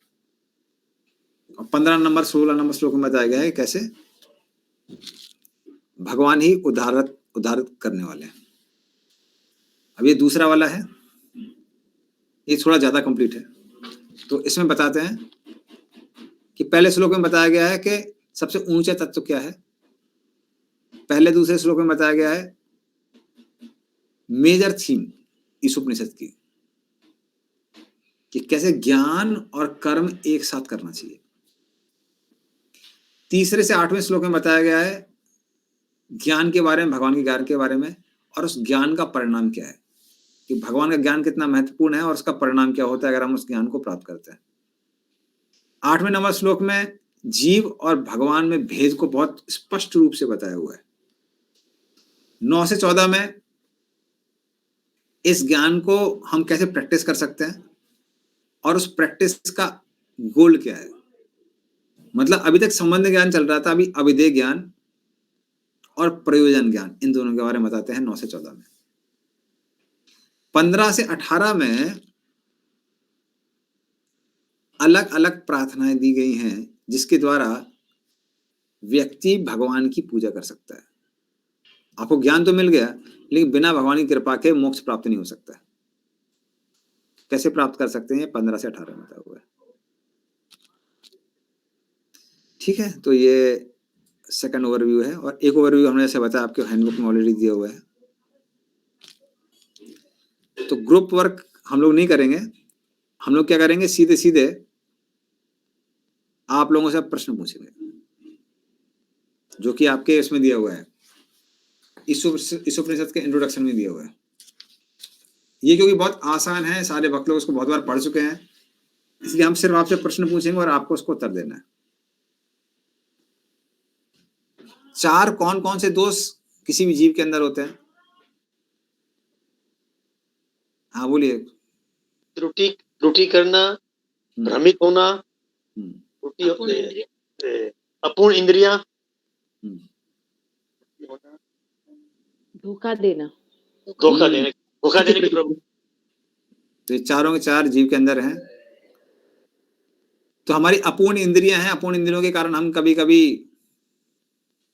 और 15 नंबर 16 नंबर श्लोक में बताया गया है कैसे भगवान ही उद्धारित करने वाले हैं। अब ये दूसरा वाला है, ये थोड़ा ज्यादा कंप्लीट है। तो इसमें बताते हैं कि पहले श्लोक में बताया गया है कि सबसे ऊंचा तत्व क्या है। पहले दूसरे श्लोक में बताया गया है मेजर थीम ईशोपनिषद की, कि कैसे ज्ञान और कर्म एक साथ करना चाहिए। तीसरे से 8वें श्लोक में बताया गया है ज्ञान के बारे में, भगवान के ज्ञान के बारे में, और उस ज्ञान का परिणाम क्या है, कि भगवान का ज्ञान कितना महत्वपूर्ण है और उसका परिणाम क्या होता है अगर हम उस ज्ञान को प्राप्त करते हैं। 8वें नंबर श्लोक में जीव और भगवान में भेद को बहुत स्पष्ट रूप से बताया हुआ है। 9 से 14 में इस ज्ञान को हम कैसे प्रैक्टिस कर सकते हैं और उस प्रैक्टिस का गोल क्या है। मतलब अभी तक संबंध ज्ञान चल रहा था, अभी अविधेय ज्ञान और प्रयोजन ज्ञान, इन दोनों के बारे में बताते हैं 9 से 14 में। 15 से 18 में अलग अलग प्रार्थनाएं दी गई हैं जिसके द्वारा व्यक्ति भगवान की पूजा कर सकता है। आपको ज्ञान तो मिल गया, लेकिन बिना भगवान की कृपा के मोक्ष प्राप्त नहीं हो सकता। कैसे प्राप्त कर सकते हैं? 15 से 18 में बताया हुआ है। ठीक है, तो ये सेकंड ओवरव्यू है। और एक ओवरव्यू हमने जैसे बताया आपके हैंडबुक में ऑलरेडी दिया हुआ है। तो ग्रुप वर्क हम लोग नहीं करेंगे, हम लोग क्या करेंगे, सीधे सीधे आप लोगों से प्रश्न पूछेंगे, जो कि आपके इसमें दिया हुआ है, इस उपनिषद के इंट्रोडक्शन में दिया हुआ है। ये क्योंकि बहुत आसान है, सारे भक्त लोग उसको बहुत बार पढ़ चुके हैं, इसलिए हम सिर्फ आपसे प्रश्न पूछेंगे और आपको उसको उत्तर देना है। 4 कौन कौन से दोष किसी भी जीव के अंदर होते हैं? हाँ बोलिए। त्रुटि करना, भ्रमित होना, त्रुटि अपूर्ण इंद्रियां, धोखा देना, धोखा देने की प्रभु। तो ये चारों के 4 जीव के अंदर हैं। तो हमारी अपूर्ण इंद्रियां हैं, अपूर्ण इंद्रियों के कारण हम कभी कभी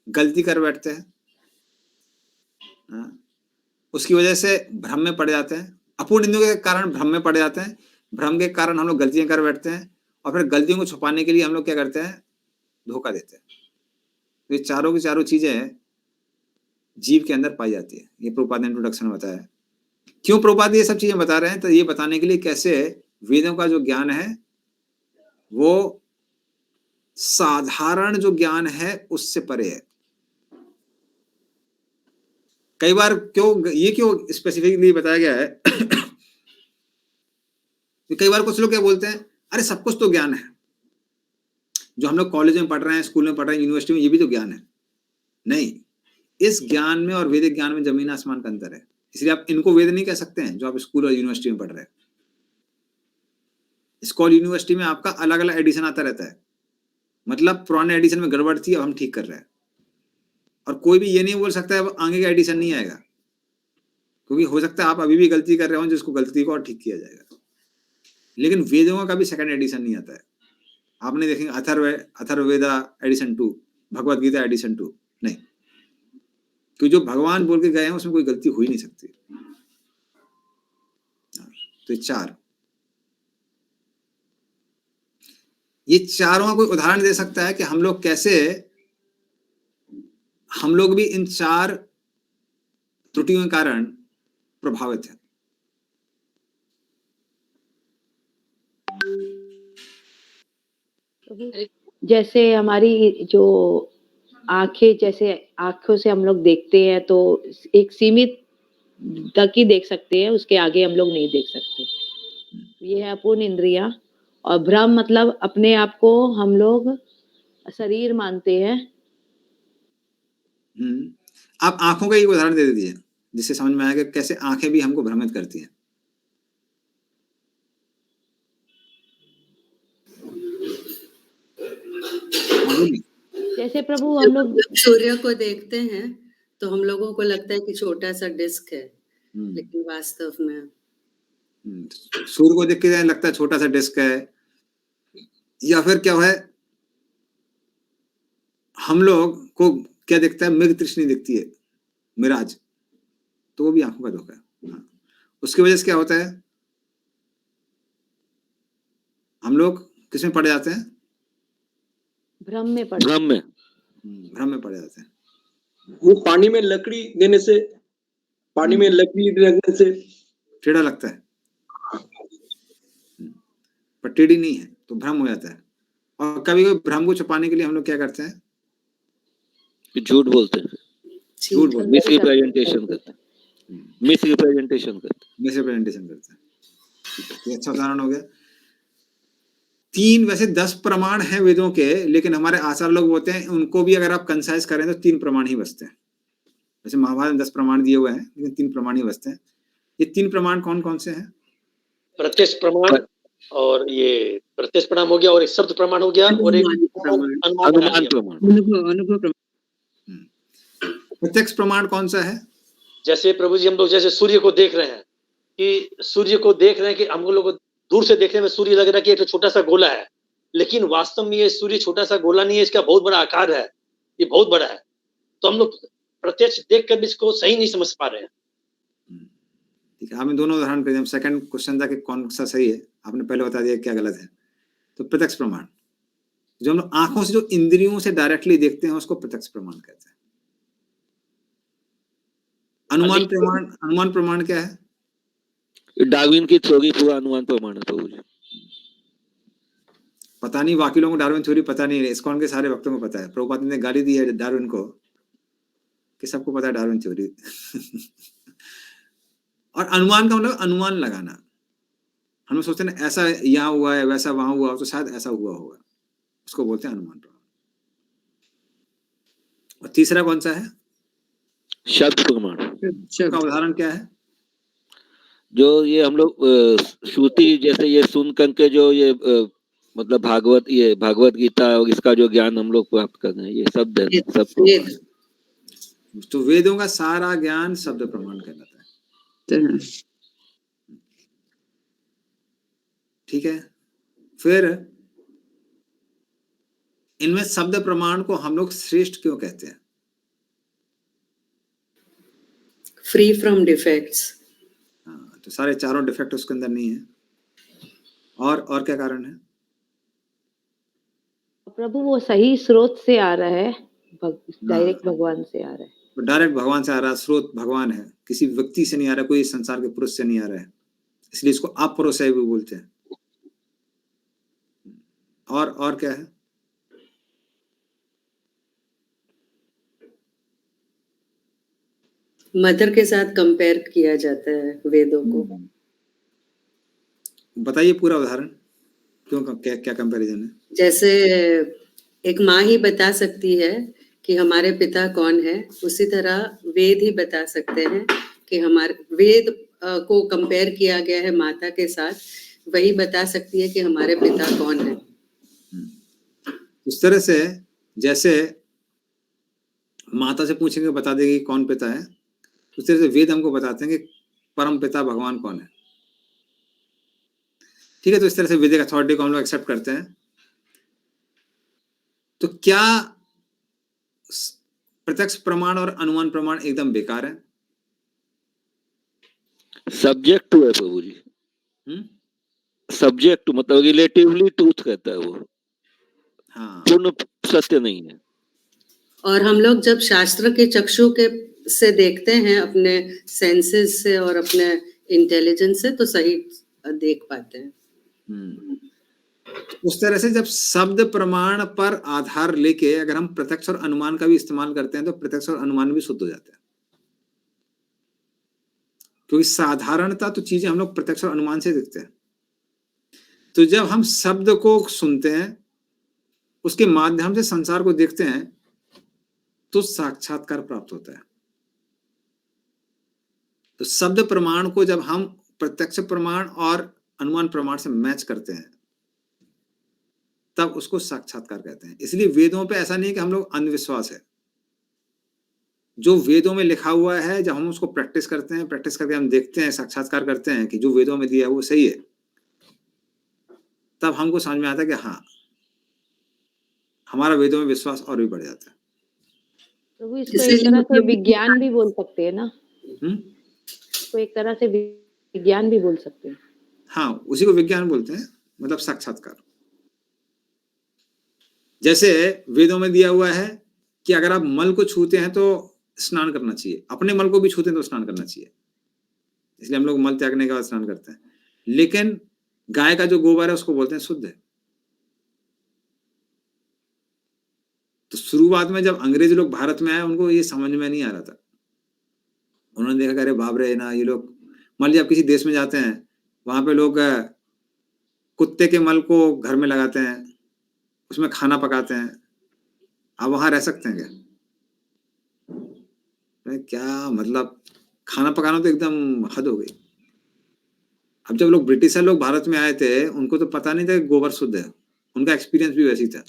गलती कर बैठते हैं, उसकी वजह से भ्रम में पड़ जाते हैं। अपूर्ण इंद्रियों के कारण भ्रम में पड़ जाते हैं, भ्रम के कारण हम लोग गलतियां कर बैठते हैं, और फिर गलतियों को छुपाने के लिए हम लोग क्या करते हैं? धोखा देते हैं। तो ये चारों की चारों चीजें जीव के अंदर पाई जाती है। ये प्रभुपाद ने इंट्रोडक्शन में बताया। क्यों प्रभुपाद ये सब चीजें बता रहे हैं? तो ये बताने के लिए कैसे वेदों का जो ज्ञान है वो साधारण जो ज्ञान है उससे परे है। कई बार क्यों स्पेसिफिकली बताया गया है? कई बार कुछ लोग क्या बोलते हैं, अरे सब कुछ तो ज्ञान है, जो हम लोग कॉलेज में पढ़ रहे हैं, स्कूल में पढ़ रहे हैं, यूनिवर्सिटी में, ये भी तो ज्ञान है। नहीं, इस ज्ञान में और वैदिक ज्ञान में जमीन आसमान का अंतर है। इसलिए आप इनको वेद नहीं कह सकते हैं जो आप स्कूल और यूनिवर्सिटी में पढ़ रहे हैं। स्कूल यूनिवर्सिटी में आपका अलग अलग एडिशन आता रहता है, मतलब पुराने एडिशन में गड़बड़ थी, अब हम ठीक कर रहे हैं। और कोई भी ये नहीं बोल सकता है अब आगे का एडिशन नहीं आएगा, क्योंकि हो सकता है आप अभी भी गलती कर रहे हो जिसको गलती को और ठीक किया जाएगा। लेकिन वेदों का भी सेकंड एडिशन नहीं आता है। आपने देखेंगे अथर्ववेदा एडिशन 2, भगवत गीता एडिशन 2 नहीं, क्योंकि जो भगवान बोल के गए हैं उसमें कोई गलती हो ही नहीं सकती। तो 4 ये चारों का कोई उदाहरण दे सकता है कि हम लोग कैसे, हम लोग भी इन 4 त्रुटियों के कारण प्रभावित हैं। जैसे हमारी जो आंखें, जैसे आंखों से हम लोग देखते हैं तो एक सीमित तक ही देख सकते हैं, उसके आगे हम लोग नहीं देख सकते। ये है अपूर्ण इंद्रियां। और भ्रम मतलब अपने आप को हम लोग शरीर मानते हैं। आप आंखों का एक उदाहरण दे दीजिए जिससे समझ में आएगा कैसे आंखें भी हमको भ्रमित करती हैं। जैसे प्रभु हम लोग सूर्य को देखते हैं तो हम लोगों को लगता है कि छोटा सा डिस्क है, लेकिन वास्तव में सूर्य को देख के लगता है छोटा सा डिस्क है, या फिर क्या है, हम लोग को क्या दिखता है? मृग तृष्णा दिखती है, मिराज, तो वो भी आंखों का धोखा है। उसकी वजह से क्या होता है? हम लोग किसमें पड़ जाते हैं? भ्रम में पड़ जाते हैं। वो पानी में लकड़ी देने से, पानी में लकड़ी रखने से टेढ़ा लगता है, पर टेढ़ी नहीं है, तो भ्रम हो जाता है। और कभी कभी भ्रम को छुपाने के लिए हम लोग क्या करते हैं? झूठ बोलते हैं, मिसरिप्रेजेंटेशन करते हैं। ये अच्छा उदाहरण हो गया। 3 वैसे 10 प्रमाण हैं वेदों के, लेकिन हमारे आचार्य लोग बोलते हैं उनको भी अगर आप कंसाइज करें तो 3 प्रमाण ही बचते हैं। वैसे महाभारत में 10 प्रमाण दिए हुए हैं, लेकिन 3 प्रमाण ही बचते हैं। ये 3 प्रमाण कौन कौन से हैं? प्रत्यक्ष प्रमाण, और ये प्रत्यक्ष प्रमाण हो गया, और एक शब्द प्रमाण हो गया, और एक अनुमान प्रमाण। अनुभव प्रमाण। प्रत्यक्ष प्रमाण कौन सा है? जैसे प्रभु जी हम लोग जैसे सूर्य को देख रहे हैं, कि सूर्य को देख रहे हैं कि हम लोग दूर से देखने में सूर्य लग रहा है कि एक छोटा सा गोला है, लेकिन वास्तव में ये सूर्य छोटा सा गोला नहीं है, इसका बहुत बड़ा आकार है, ये बहुत बड़ा है। तो हम लोग प्रत्यक्ष देखकर भी इसको सही नहीं समझ पा रहे हैं। ठीक है, आपने दोनों उदाहरण कर दिए। सेकंड क्वेश्चन था कि कौन सा सही है, आपने पहले बता दिया क्या गलत है। तो प्रत्यक्ष प्रमाण, जो हम लोग आंखों से, जो इंद्रियों से डायरेक्टली देखते हैं, उसको प्रत्यक्ष प्रमाण कहते हैं। अनुमान प्रमाण क्या है? डार्विन की थ्योरी पूरा अनुमान प्रमाण है प्रभु जी। पता नहीं बाकी लोगों को डार्विन थ्योरी पता नहीं है, इस्कॉन के सारे भक्तों को पता है। प्रभुपाद ने गाली दी है डार्विन को कि सबको पता है डार्विन थ्योरी। और अनुमान का मतलब अनुमान लगाना। हम लोग सोचते हैं ना ऐसा यहाँ हुआ है वैसा वहां हुआ तो शायद ऐसा हुआ होगा, उसको बोलते हैं अनुमान प्रमाण। और तीसरा कौन सा है? शब्द प्रमाण। उसका उदाहरण क्या है? जो ये हम लोग श्रुति जैसे ये सुन करके जो ये मतलब भागवत गीता और इसका जो ज्ञान हम लोग प्राप्त कर रहे हैं, ये शब्द है, सब वेद। तो वेदों का सारा ज्ञान शब्द प्रमाण कहलाता है। ठीक है, फिर इनमें शब्द प्रमाण को हम लोग श्रेष्ठ क्यों कहते हैं? Free from defects. हाँ, तो सारे चारों डिफेक्ट उसके अंदर नहीं है। और क्या कारण है? प्रभु वो सही स्रोत से आ रहा है, डायरेक्ट भगवान से आ रहा है। तो डायरेक्ट भगवान से आ रहा है, स्रोत भगवान है, किसी व्यक्ति से नहीं आ रहा, कोई संसार के पुरुष से नहीं आ रहा है, इसलिए इसको अपरोसय भी बोलते हैं। और क्या है? मदर के साथ कंपेयर किया जाता है वेदों को। बताइए पूरा उदाहरण, क्यों क्या कंपैरिजन है? जैसे एक माँ ही बता सकती है कि हमारे पिता कौन है, उसी तरह वेद ही बता सकते हैं कि हमारे वेद को कंपेयर किया गया है माता के साथ, वही बता सकती है कि हमारे पिता कौन है। इस तरह से जैसे माता से पूछेंगे बता देगी कौन पिता है, उस तरह से वेद हमको बताते हैं कि परम पिता भगवान कौन है। ठीक है, तो इस तरह से वैदिक अथॉरिटी को हम लोग एक्सेप्ट करते हैं। तो क्या प्रत्यक्ष प्रमाण और अनुमान प्रमाण एकदम बेकार है? सब्जेक्ट टू है प्रभु जी। सब्जेक्ट टू मतलब रिलेटिवली ट्रूथ कहता है वो। हाँ, पूर्ण सत्य नहीं है। और हम लोग जब शास्त्र के चक्षु के से देखते हैं, अपने सेंसेस से और अपने इंटेलिजेंस से, तो सही देख पाते हैं। उस तरह से जब शब्द प्रमाण पर आधार लेके अगर हम प्रत्यक्ष और अनुमान का भी इस्तेमाल करते हैं तो प्रत्यक्ष और अनुमान भी शुद्ध हो जाते हैं, क्योंकि साधारणता तो चीजें हम लोग प्रत्यक्ष और अनुमान से देखते हैं। तो जब हम शब्द को सुनते हैं, उसके माध्यम से संसार को देखते हैं, तो साक्षात्कार प्राप्त होता है। तो शब्द प्रमाण को जब हम प्रत्यक्ष प्रमाण और अनुमान प्रमाण से मैच करते हैं, तब उसको साक्षात्कार कहते हैं। इसलिए वेदों पे ऐसा नहीं है कि हम लोग अंधविश्वास है। जो वेदों में लिखा हुआ है, जब हम उसको प्रैक्टिस करते हैं, प्रैक्टिस करके हम देखते हैं, साक्षात्कार करते हैं कि जो वेदों में दिया है वो सही है, तब हमको समझ में आता है कि हाँ, हमारा वेदों में विश्वास और भी बढ़ जाता है। प्रभु इसको एक तरह से विज्ञान भी बोल सकते हैं ना? इसको एक तरह से विज्ञान भी बोल सकते हैं। हाँ, उसी को विज्ञान बोलते हैं, मतलब साक्षात्कार। जैसे वेदों में दिया हुआ है कि अगर आप मल को छूते हैं तो स्नान करना चाहिए, अपने मल को भी छूते हैं तो स्नान करना चाहिए, इसलिए हम लोग मल त्यागने के बाद स्नान करते हैं। लेकिन गाय का जो गोबर है उसको बोलते हैं शुद्ध है। तो शुरुआत में जब अंग्रेज लोग भारत में आए, उनको ये समझ में नहीं आ रहा था। उन्होंने देखा अरे बाप रे ना, ये लोग, मान लीजिए आप किसी देश में जाते हैं, वहां पे लोग कुत्ते के मल को घर में लगाते हैं, उसमें खाना पकाते हैं, आप वहां रह सकते हैं क्या? क्या मतलब, खाना पकाना तो एकदम हद हो गई। अब जब लोग ब्रिटिशर लोग भारत में आए थे, उनको तो पता नहीं था कि गोबर शुद्ध है, उनका एक्सपीरियंस भी वैसी था।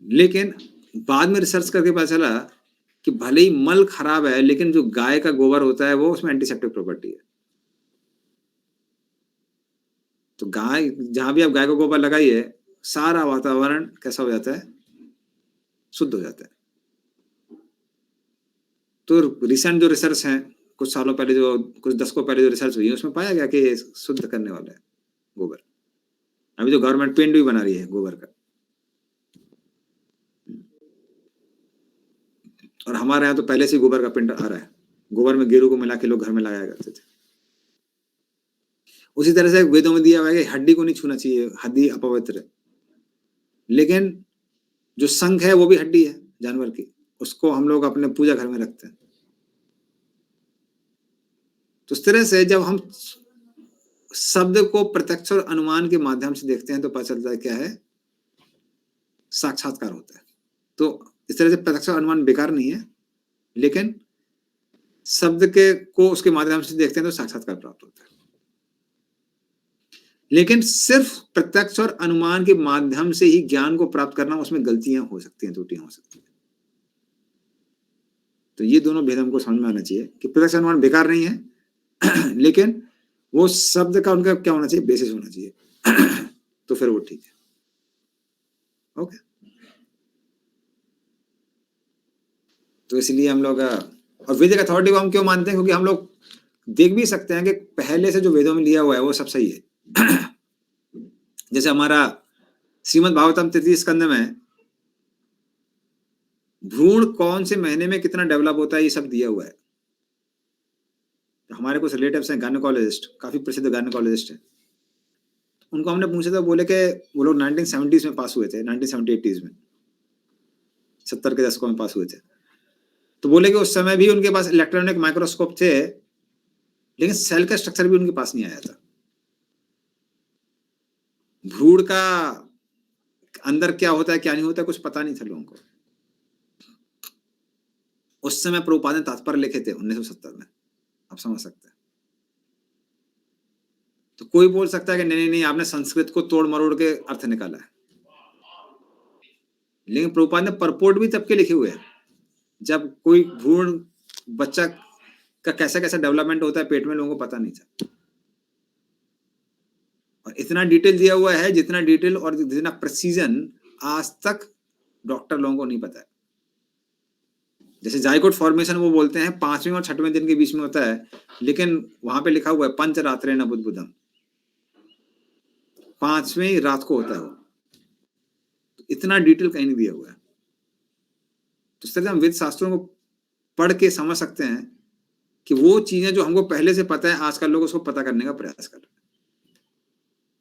लेकिन बाद में रिसर्च करके पता चला कि भले ही मल खराब है, लेकिन जो गाय का गोबर होता है वो उसमें एंटीसेप्टिक प्रॉपर्टी है। तो गाय, जहां भी आप गाय का गोबर लगाइए, सारा वातावरण कैसा हो जाता है? शुद्ध हो जाता है। तो रिसेंट जो रिसर्च है, कुछ सालों पहले, जो कुछ दशकों पहले जो रिसर्च हुई है, उसमें पाया गया कि शुद्ध करने वाला है गोबर। अभी जो गवर्नमेंट पेंट भी बना रही है गोबर का, और हमारे यहाँ तो पहले से गोबर का पेंट आ रहा है। गोबर में गेरू को मिला के लोग घर में लगाया करते थे। उसी तरह से वेदों में दिया हुआ है कि हड्डी को नहीं छूना चाहिए, हड्डी अपवित्र है। लेकिन जो शंख है वो भी हड्डी है जानवर की, उसको हम लोग अपने पूजा घर में रखते हैं। तो इस तरह से जब हम शब्द को प्रत्यक्ष और अनुमान के माध्यम से देखते हैं तो पता चलता है क्या है, साक्षात्कार होता है। तो इस तरह से प्रत्यक्ष और अनुमान बेकार नहीं है, लेकिन शब्द के को उसके माध्यम से देखते हैं तो साक्षात्कार प्राप्त होता है। लेकिन सिर्फ प्रत्यक्ष और अनुमान के माध्यम से ही ज्ञान को प्राप्त करना, उसमें गलतियां हो सकती हैं, त्रुटियां हो सकती हैं। तो ये दोनों भेद हमको समझ में आना चाहिए कि प्रत्यक्ष अनुमान बेकार नहीं है, लेकिन वो शब्द का उनका क्या होना चाहिए, बेसिस होना चाहिए। तो फिर वो ठीक है। ओके, तो इसलिए हम लोग और वैदिक अथॉरिटी को हम क्यों मानते हैं, क्योंकि हम लोग देख भी सकते हैं कि पहले से जो वेदों में लिया हुआ है वो सब सही है। जैसे हमारा श्रीमद् भागवतम तृतीय स्कंद में भ्रूण कौन से महीने में कितना डेवलप होता है ये सब दिया हुआ है। हमारे कुछ रिलेटिव्स हैं गायनेकोलॉजिस्ट, काफी प्रसिद्ध गायनेकोलॉजिस्ट हैं। उनको हमने पूछा था, बोले कि वो लोग 1970s में पास हुए थे, 1970-80s में, 70 के दशकों में पास हुए थे। तो बोले कि उस समय भी उनके पास इलेक्ट्रॉनिक माइक्रोस्कोप थे, लेकिन सेल का स्ट्रक्चर भी उनके पास नहीं आया था। भ्रूण का अंदर क्या होता है क्या नहीं होता कुछ पता नहीं था लोगों को। उस समय प्रभुपाद ने तात्पर्य लिखे थे 1970 में, आप समझ सकते हैं। तो कोई बोल सकता है कि नहीं नहीं आपने संस्कृत को तोड़ मरोड़ के अर्थ निकाला है, लेकिन प्रभुपाद ने परपोर्ट भी तब के लिखे हुए हैं जब कोई भ्रूण बच्चा का कैसा कैसा डेवलपमेंट होता है पेट में, लोगों को पता नहीं था। और इतना डिटेल दिया हुआ है, जितना डिटेल और जितना प्रेसिजन आज तक डॉक्टर लोगों को नहीं पता है। जैसे जाइगोट फॉर्मेशन वो बोलते हैं 5वें और 6वें दिन के बीच में होता है, लेकिन वहां पे लिखा हुआ है पंचरात्रेण बुद्बुदम, 5वें रात को होता है वो। इतना डिटेल कहीं नहीं दिया हुआ है। तो इस तरह से हम वेद शास्त्रों को पढ़ के समझ सकते हैं कि वो चीजें जो हमको पहले से पता है आजकल लोग उसको पता करने का प्रयास कर रहे हैं।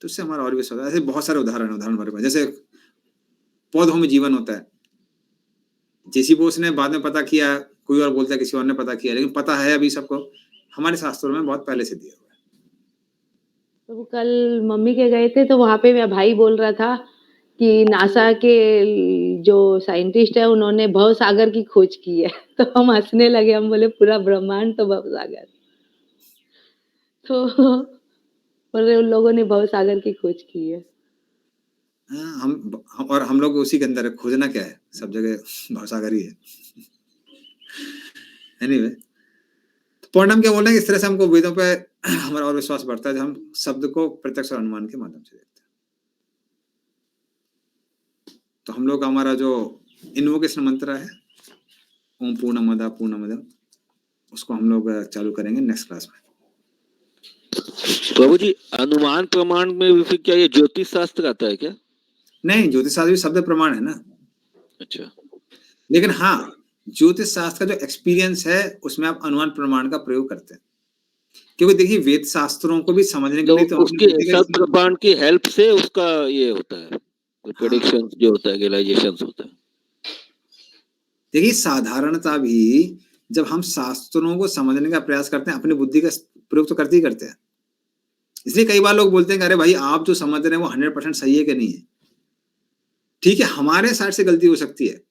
तो इससे हमारा और विश्वास है। ऐसे बहुत सारे उदाहरण हमारे पास, जैसे पौधों में जीवन होता है, जेसी बोस ने बाद में पता किया, कोई और बोलता है किसी और ने पता किया, लेकिन पता है अभी सबको, हमारे शास्त्रों में बहुत पहले से दिया हुआ है। तो कल मम्मी के गए थे तो वहां पे मेरा भाई बोल रहा था कि नासा के जो साइंटिस्ट है उन्होंने भव सागर की खोज की है। तो हम हंसने लगे, हम बोले पूरा ब्रह्मांड तो भव सागर। तो बोले उन लोगों ने भव सागर की खोज की है। हाँ, हम लोग उसी के अंदर है, खोजना क्या है, सब जगह भवसागर ही है। एनीवे, तो पॉइंट हम क्या बोल रहे हैं, इस तरह से हमको वेदों पे हमारा और विश्वास बढ़ता है जब हम शब्द को प्रत्यक्ष और अनुमान के माध्यम से देखते हैं। तो हम लोग हमारा जो इन्वोकेशन मंत्र है ओम पूर्णमद पूर्णमिदम, उसको हम लोग चालू करेंगे नेक्स्ट क्लास में। प्रभु जी, अनुमान प्रमाण में भी फिर क्या ये ज्योतिष शास्त्र आता है क्या? नहीं, ज्योतिष शास्त्र भी शब्द प्रमाण है ना। अच्छा, लेकिन हाँ, ज्योतिष शास्त्र का जो एक्सपीरियंस है उसमें आप अनुमान प्रमाण का प्रयोग करते हैं, क्योंकि देखिए वेद शास्त्रों को भी समझने के लिए तो उसके सब प्रमाण की हेल्प से उसका ये होता है, प्रेडिक्शन जो होता है, रियलाइजेशंस होता है। देखिए साधारणता भी जब हम शास्त्रों को समझने का प्रयास करते हैं अपनी बुद्धि का प्रयोग तो करते ही करते हैं। इसलिए कई बार लोग बोलते हैं कि अरे भाई आप जो समझ रहे हैं वो 100% सही है कि नहीं है। ठीक है, हमारे साइड से गलती हो सकती है,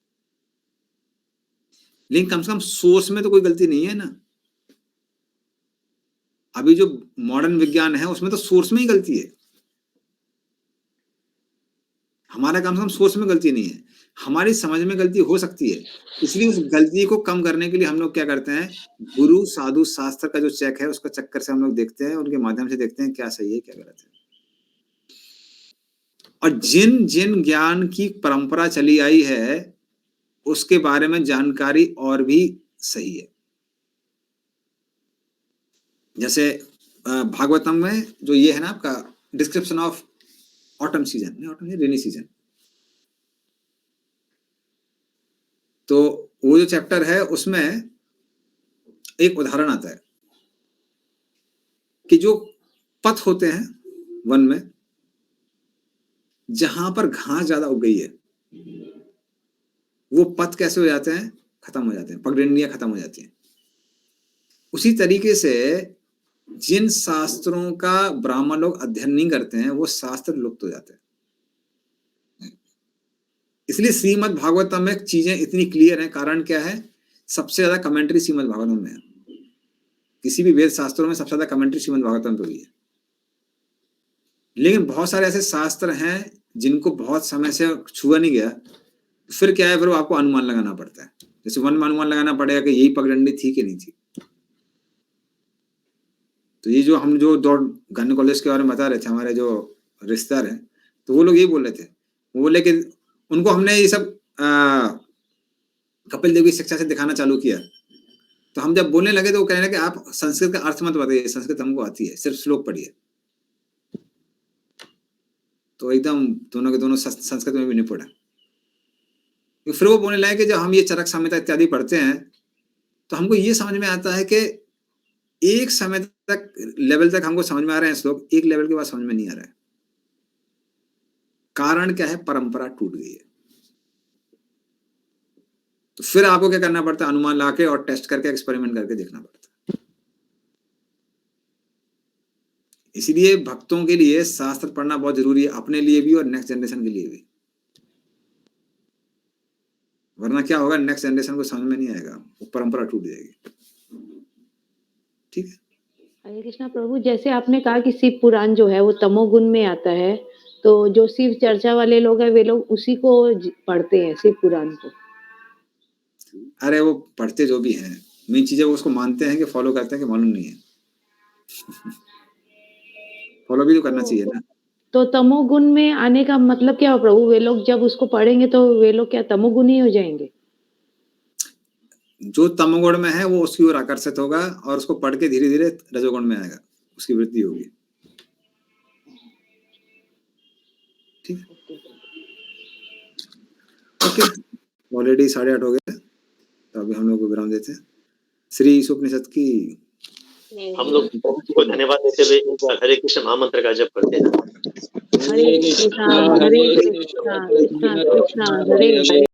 लेकिन कम से कम सोर्स में तो कोई गलती नहीं है ना। अभी जो मॉडर्न विज्ञान है उसमें तो सोर्स में ही गलती है, हमारा कम से कम सोर्स में गलती नहीं है, हमारी समझ में गलती हो सकती है। इसलिए उस गलती को कम करने के लिए हम लोग क्या करते हैं, गुरु साधु शास्त्र का जो चेक है उसका चक्कर से हम लोग देखते हैं, उनके माध्यम से देखते हैं क्या सही है क्या गलत है। और जिन जिन ज्ञान की परंपरा चली आई है उसके बारे में जानकारी और भी सही है। जैसे भागवतम में जो ये है ना आपका डिस्क्रिप्शन ऑफ ऑटम सीजन, नहीं ऑटम नहीं रेनी सीजन, तो वो जो चैप्टर है उसमें एक उदाहरण आता है कि जो पथ होते हैं वन में, जहां पर घास ज्यादा उग गई है, वो पथ कैसे हो जाते हैं? खत्म हो जाते हैं, पगडंडियां खत्म हो जाती हैं। उसी तरीके से जिन शास्त्रों का ब्राह्मण लोग अध्ययन नहीं करते हैं, वो शास्त्र लुप्त हो जाते हैं। इसलिए श्रीमद् भागवतम में चीजें इतनी क्लियर हैं। कारण क्या है? सबसे ज्यादा कमेंट्री श्रीमद् भागवतम में है। किसी भी वेद शास्त्रों में सबसे ज्यादा कमेंट्री श्रीमद् भागवतम पे हुई है। लेकिन बहुत सारे ऐसे शास्त्र हैं जिनको बहुत समय से छुआ नहीं गया, फिर क्या है, फिर आपको अनुमान लगाना पड़ता है। जैसे वन में अनुमान लगाना पड़ेगा कि यही पगडंडी थी कि नहीं थी। तो ये जो हम जो दौड़ गायनेकोलॉजिस्ट के बारे में बता रहे थे, हमारे जो रिश्तेदार हैं, तो वो लोग यही बोल रहे थे। वो बोले कि उनको हमने ये सब कपिल देव की शिक्षा से दिखाना चालू किया। तो हम जब बोलने लगे तो वो कहने लगे आप संस्कृत का अर्थ मत बताइए, संस्कृत हमको आती है, सिर्फ श्लोक पढ़िए। तो एकदम दोनों के दोनों संस्कृत में भी निपुण है। फिर वो बोलने लगे कि जब हम ये चरक संहिता इत्यादि पढ़ते हैं तो हमको ये समझ में आता है कि एक समय तक लेवल तक हमको समझ में आ रहे हैं श्लोक, एक लेवल के बाद समझ में नहीं आ रहा है। कारण क्या है? परंपरा टूट गई है। तो फिर आपको क्या करना पड़ता है? अनुमान लाके और टेस्ट करके एक्सपेरिमेंट करके देखना पड़ता है। इसलिए भक्तों के लिए शास्त्र पढ़ना बहुत जरूरी है, अपने लिए भी और नेक्स्ट जनरेशन के लिए भी। वरना क्या होगा, नेक्स्ट जनरेशन को समझ में नहीं आएगा, वो परंपरा टूट जाएगी। ठीक है। हरे कृष्णा प्रभु, जैसे आपने कहा कि शिव पुराण जो है वो तमोगुण में आता है, तो जो शिव चर्चा वाले लोग हैं वे लोग उसी को पढ़ते हैं, शिव पुराण को। अरे वो पढ़ते जो भी हैं, मेन चीजें वो उसको मानते हैं कि फॉलो करते हैं कि मालूम नहीं है। फॉलो भी तो करना चाहिए ना। तो तमोगुण में आने का मतलब क्या हो प्रभु? वे लोग जब उसको पढ़ेंगे तो वे लोग क्या तमोगुण ही हो जाएंगे? जो तमोगुण में है वो उसकी ओर आकर्षित होगा और उसको पढ़ के धीरे धीरे रजोगुण में आएगा, उसकी वृद्धि होगी। ठीक है। ओके, ऑलरेडी 8:30 हो गए, तो अभी हम लोग को विराम देते हैं। श्री उपनिषद की हम लोग को धन्यवाद देते हुए एक बार हरे कृष्ण महामंत्र का जप करते हैं। हरे कृष्णा हरे कृष्णा कृष्णा कृष्णा हरे हरे